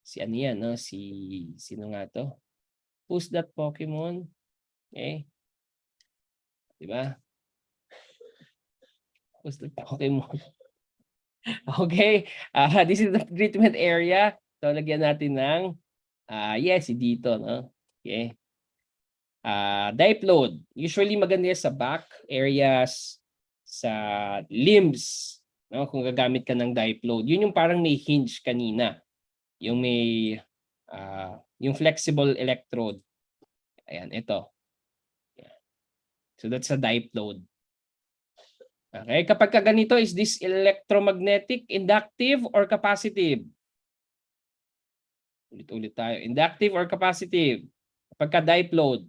Si ano yan, no? Sino nga to? Who's that Pokemon? Okay? Diba? Who's that Pokemon? Okay? This is the treatment area. So, lagyan natin ng, yes, dito, no? Okay? Dipload. Usually maganda sa back areas, sa limbs, no? Kung gagamit ka ng dipload. Yun yung parang may hinge kanina. Yung may yung flexible electrode. Ayan, ito. So that's a dipload. Okay, kapag ka ganito, is this electromagnetic, inductive, or capacitive? Ulit-ulit tayo. Inductive or capacitive? Pagka-dipload.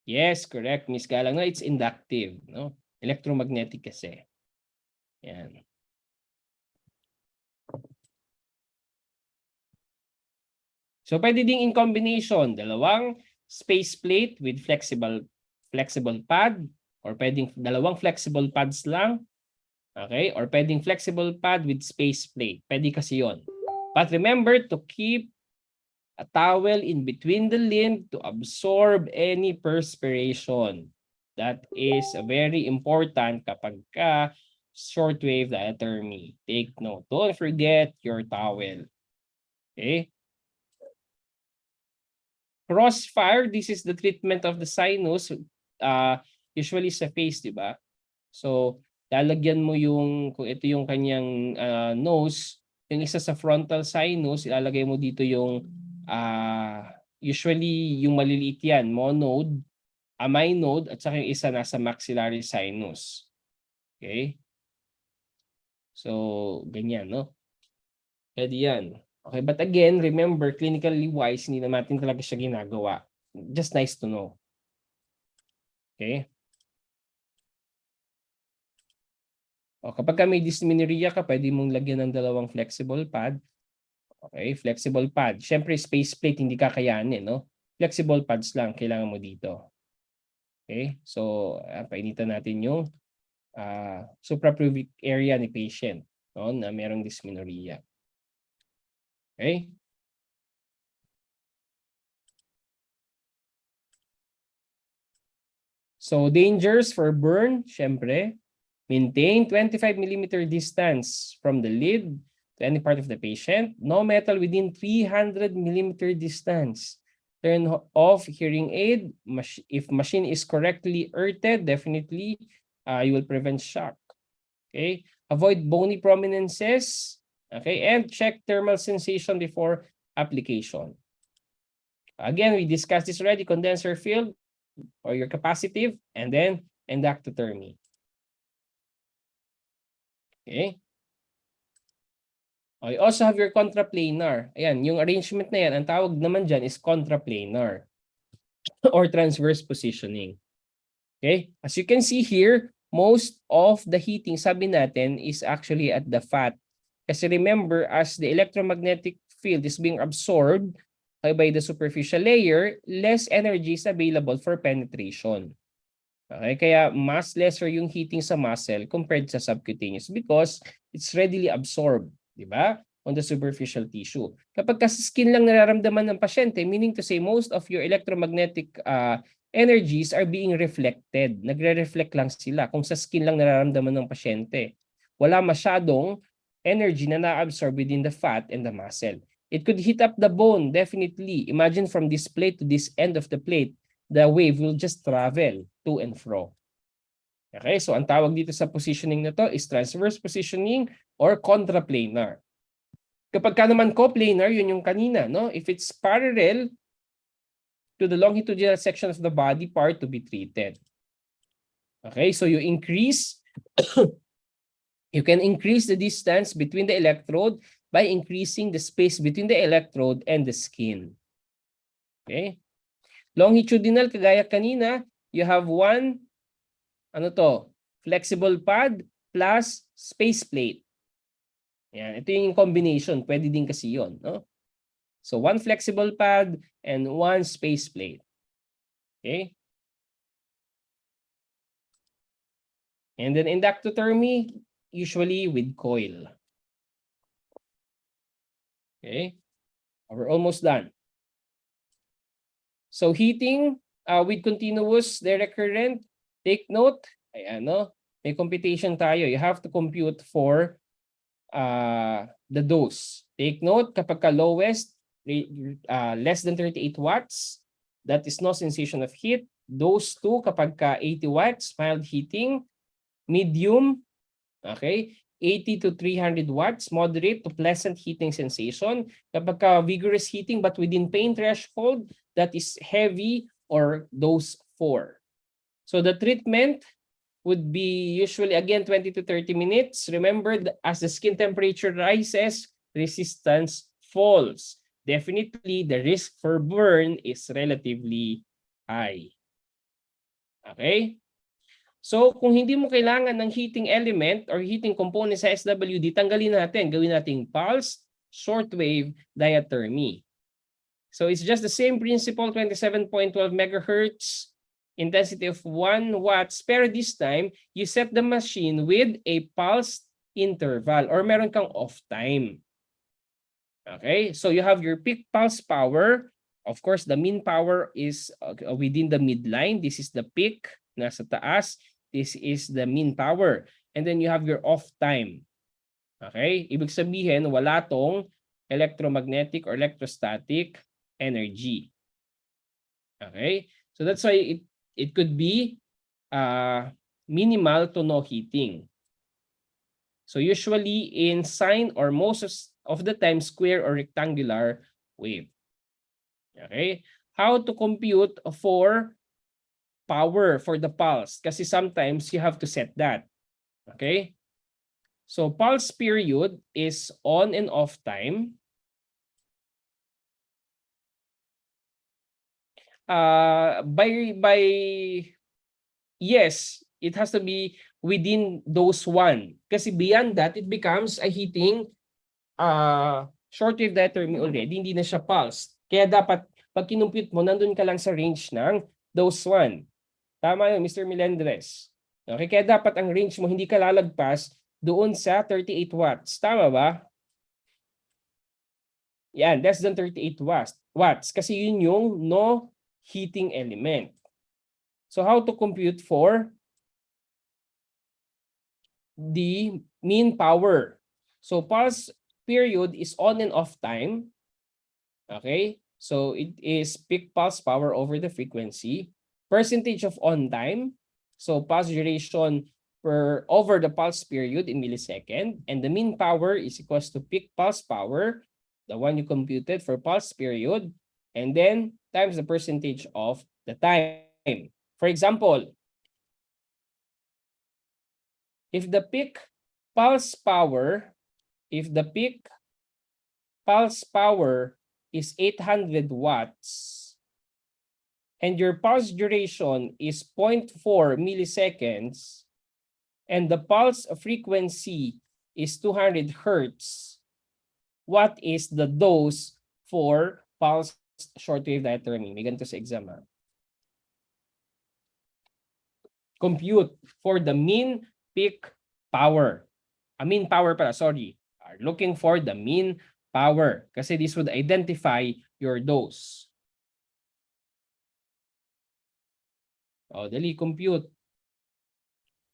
Yes, correct, Miss Galang. No, it's inductive, no? Electromagnetic kasi. Yan. So pwede ding in combination, dalawang space plate with flexible pad, or pwedeng dalawang flexible pads lang. Okay? Or pwedeng flexible pad with space plate. Pwede kasi 'yon. But remember to keep a towel in between the limb to absorb any perspiration. That is very important kapag ka shortwave diathermy. Take note. Don't forget your towel. Okay? Crossfire, this is the treatment of the sinus, usually sa face, di ba? So, lalagyan mo yung, kung ito yung kanyang nose, yung isa sa frontal sinus, ilalagay mo dito yung, usually yung maliliit yan, monode, minode, at saka yung isa nasa maxillary sinus. Okay? So, ganyan, no? Pwede yan. Okay, but again, remember, clinically wise, hindi na natin talaga siya ginagawa. Just nice to know. Okay? O, kapag may dysmenorrhea ka, pwede mong lagyan ng dalawang flexible pad. Okay, flexible pad. Siyempre, space plate, hindi kakayanin, no? Flexible pads lang, kailangan mo dito. Okay, so, painitan natin yung suprapubic area ni patient, no, na merong dysmenorrhea. Okay? So, dangers for burn, syempre, maintain 25 millimeter distance from the lid to any part of the patient. No metal within 300 millimeter distance. Turn off hearing aid. If machine is correctly earthed, definitely you will prevent shock. Okay? Avoid bony prominences. Okay? And check thermal sensation before application. Again, we discussed this already, condenser field or your capacitive, and then inductothermy. Okay? You also have your contraplanar. Ayan, yung arrangement na yan, ang tawag naman dyan is contraplanar or transverse positioning. Okay? As you can see here, most of the heating, sabi natin, is actually at the fat. Kasi remember, as the electromagnetic field is being absorbed by the superficial layer, less energy is available for penetration. Okay? Kaya mas lesser yung heating sa muscle compared sa subcutaneous because it's readily absorbed, di ba? On the superficial tissue. Kapag kasi skin lang nararamdaman ng pasyente, meaning to say most of your electromagnetic energies are being reflected. Nagre-reflect lang sila kung sa skin lang nararamdaman ng pasyente. Wala masyadong energy na na-absorb within the fat and the muscle. It could hit up the bone, definitely. Imagine from this plate to this end of the plate, the wave will just travel to and fro. Okay, so ang tawag dito sa positioning na to is transverse positioning or contraplanar. Kapag ka naman coplanar, yun yung kanina, no? If it's parallel to the longitudinal section of the body part to be treated. Okay, so you increase you can increase the distance between the electrode by increasing the space between the electrode and the skin. Okay? Longitudinal, kagaya kanina, you have one, flexible pad plus space plate. Yan, ito yung combination. Pwede din kasi yun, no? So, one flexible pad and one space plate. Okay? And then inductothermy, usually with coil. Okay? We're almost done. So heating with continuous direct current, take note, ayan, no? May computation tayo. You have to compute for the dose. Take note, kapag ka lowest, less than 38 watts, that is no sensation of heat. Dose 2, kapag ka 80 watts, mild heating. Medium, okay, 80 to 300 watts, moderate to pleasant heating sensation. Kapag ka vigorous heating but within pain threshold, that is heavy or dose 4. So the treatment would be usually again 20 to 30 minutes. Remember, as the skin temperature rises, resistance falls. Definitely, the risk for burn is relatively high. Okay? So, kung hindi mo kailangan ng heating element or heating component sa SWD, tanggalin natin. Gawin nating pulse, shortwave, diathermy. So, it's just the same principle, 27.12 megahertz, intensity of 1 watts. Pero this time, you set the machine with a pulse interval or meron kang off time. Okay? So, you have your peak pulse power. Of course, the mean power is within the midline. This is the peak, nasa taas. This is the mean power. And then you have your off time. Okay? Ibig sabihin, wala tong electromagnetic or electrostatic energy. Okay? So that's why it could be minimal to no heating. So usually in sine or most of the time square or rectangular wave. Okay? How to compute for power for the pulse? Kasi sometimes you have to set that. Okay? So pulse period is on and off time. By yes, it has to be within those one. Kasi beyond that, it becomes a heating shortwave diathermy already, hindi na siya pulse. Kaya dapat, pag kinumpute mo, nandun ka lang sa range ng dose 1. Tama yun, Mr. Melendres. Okay, kaya dapat ang range mo, hindi ka lalagpas doon sa 38 watts. Tama ba? Yan, less than 38 watts. Kasi yun yung no heating element. So how to compute for the mean power? So pulse period is on and off time. Okay, so it is peak pulse power over the frequency. Percentage of on time, so pulse duration per over the pulse period in millisecond, and the mean power is equals to peak pulse power, the one you computed for pulse period, and then times the percentage of the time. For example, if the peak pulse power is 800 watts and your pulse duration is 0.4 milliseconds and the pulse frequency is 200 hertz, what is the dose for pulse shortwave diathermy? May ganito sa exam. Compute for the mean peak power. Mean power pala, sorry. Looking for the mean power kasi this would identify your dose. Dali, compute.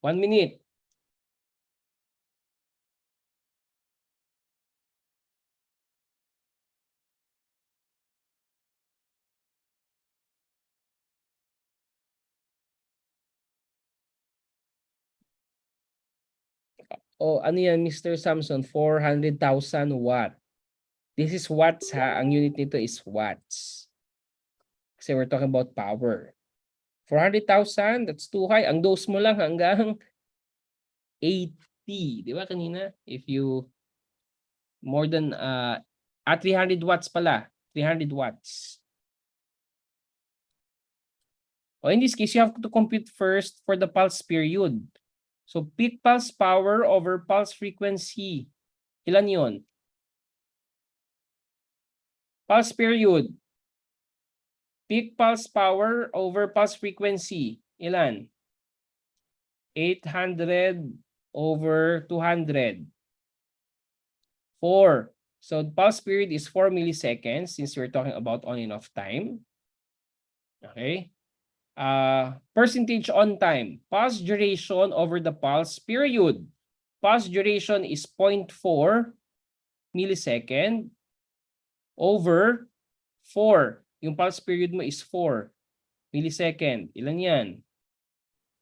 1 minute. Ano yan, Mr. Samson? 400,000 watt. This is watts ha. Ang unit nito is watts. Kasi we're talking about power. 400,000, that's too high. Ang dose mo lang hanggang 80. Di ba kanina? If you more than 300 watts pala. 300 watts. In this case, you have to compute first for the pulse period. So peak pulse power over pulse frequency. Ilan yon? Pulse period. Peak pulse power over pulse frequency. Ilan? 800 over 200. 4. So pulse period is 4 milliseconds since we're talking about on and off time. Okay. Percentage on time. Pulse duration over the pulse period. Pulse duration is 0.4 millisecond over 4. Yung pulse period mo is 4 millisecond. Ilan yan?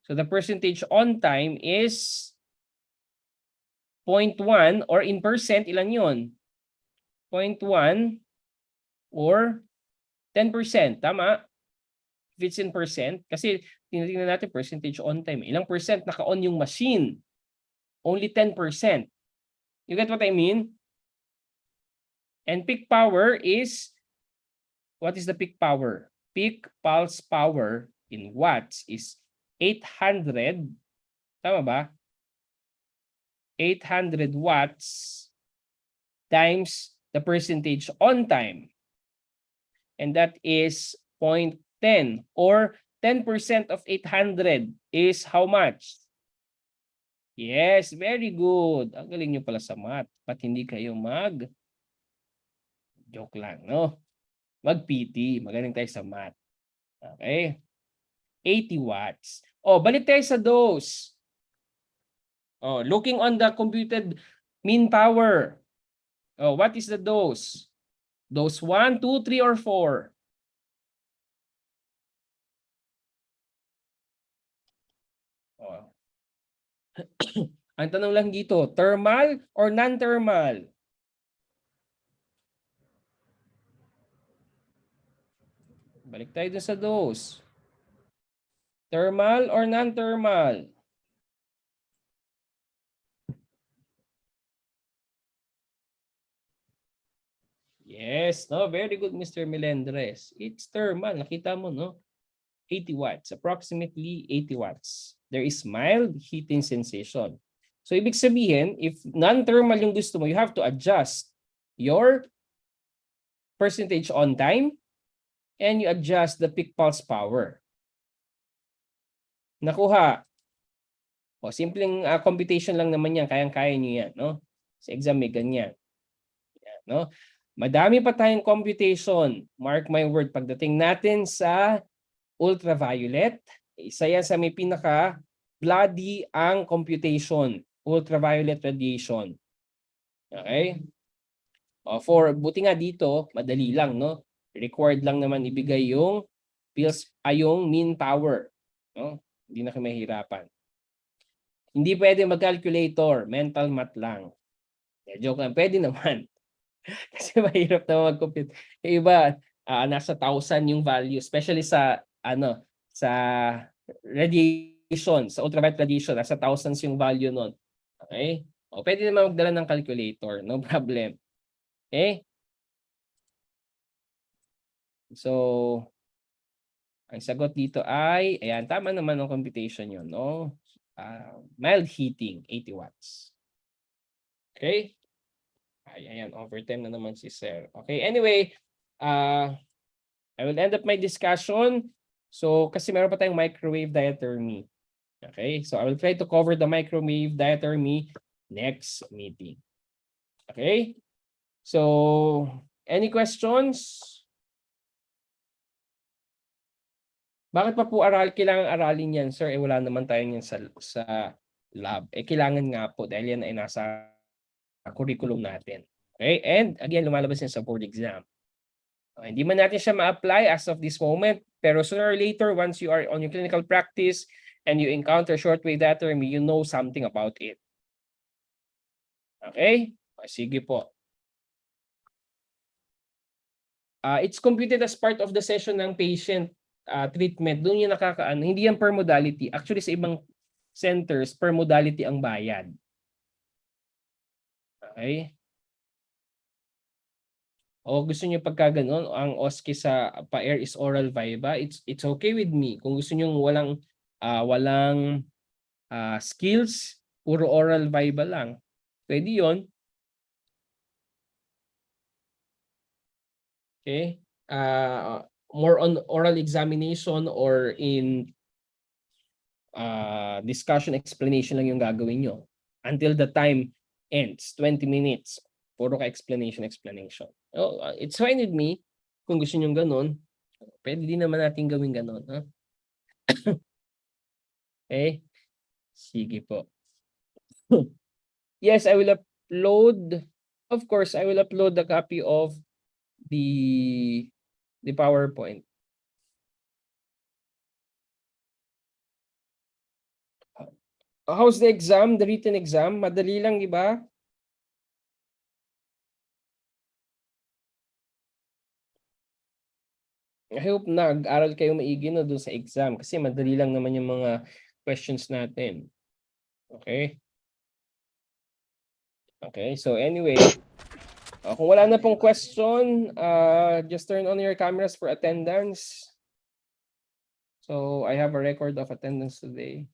So the percentage on time is 0.1 or in percent, ilan yun? 0.1 or 10%. Tama? if it's in percent, kasi tinitingnan natin percentage on time. Ilang percent naka-on yung machine? Only 10%. You get what I mean? And peak power is, what is the peak power? Peak pulse power in watts is 800, tama ba? 800 watts times the percentage on time. And that is 0.10, or 10% of 800 is how much? Yes, very good. Ang galing nyo pala sa math. Ba't hindi kayo joke lang, no? Mag-PT. Magaling tayo sa math. Okay? 80 watts. Oh, balik tayo sa dose. Oh, looking on the computed mean power. Oh, what is the dose? Dose 1, 2, 3, or 4? Oh. Ang tanong lang dito, thermal or non-thermal? Balik tayo dun sa dose. Thermal or non-thermal? Yes, no, very good, Mr. Melendres. It's thermal. Nakita mo, no? 80 watts, approximately 80 watts. There is mild heating sensation. So, ibig sabihin, if non-thermal yung gusto mo, you have to adjust your percentage on time and you adjust the peak pulse power. Nakuha. O, simpleng computation lang naman yan. Kayang-kaya nyo yan, no? Sa exam may ganyan. Yan, no? Madami pa tayong computation. Mark my word, pagdating natin sa ultraviolet, isa yan sa may pinaka-bloody ang computation. Ultraviolet radiation. Okay? Buti nga dito, madali lang, no? Required lang naman ibigay yung yung mean power. No? Hindi na kayo mahirapan. Hindi pwede mag-calculator. Mental math lang. Joke lang. Pwede naman. Kasi mahirap na mag-compute. Yung iba, nasa 1,000 yung value, especially sa sa radiation, sa ultraviolet radiation, nasa thousands yung value nun. Okay? O, pwede naman magdala ng calculator, no problem. Okay? So, ang sagot dito ay, ayan, tama naman ang computation yun, no? Mild heating, 80 watts. Okay? Ayan, overtime na naman si Sir. Okay, anyway, I will end up my discussion. So, kasi meron pa tayong microwave diathermy. Okay, so I will try to cover the microwave diathermy next meeting. Okay, so any questions? Bakit pa po kailangan aralin yan, sir? Wala naman tayo yan sa lab. Kailangan nga po dahil yan ay nasa curriculum natin. Okay, and again, lumalabas yan sa board exam. Hindi man natin siya ma-apply as of this moment, pero sooner or later, once you are on your clinical practice and you encounter shortwave diathermy, you know something about it. Okay? Sige po. It's computed as part of the session ng patient treatment. Doon yung nakakaano. Hindi yan per modality. Actually, sa ibang centers, per modality ang bayad. Okay? O gusto niyo pagka ganun, ang OSCE sa pa-air is oral viva, it's okay with me. Kung gusto niyo walang skills, puro oral viva lang. Pwede 'yon. Okay? More on oral examination or in discussion explanation lang yung gagawin nyo. Until the time ends, 20 minutes. Puro ka explanation. It's fine with me. Kung gusto nyo ganun, pwede din naman natin gawin ganun. Huh? Okay? Sige po. Yes, I will upload. Of course, I will upload the copy of the PowerPoint. How's the exam? The written exam? Madali lang, di ba? I hope nag-aral kayo maigi no dun sa exam kasi madali lang naman yung mga questions natin. Okay? Okay, so anyway, kung wala na pong question, just turn on your cameras for attendance. So I have a record of attendance today.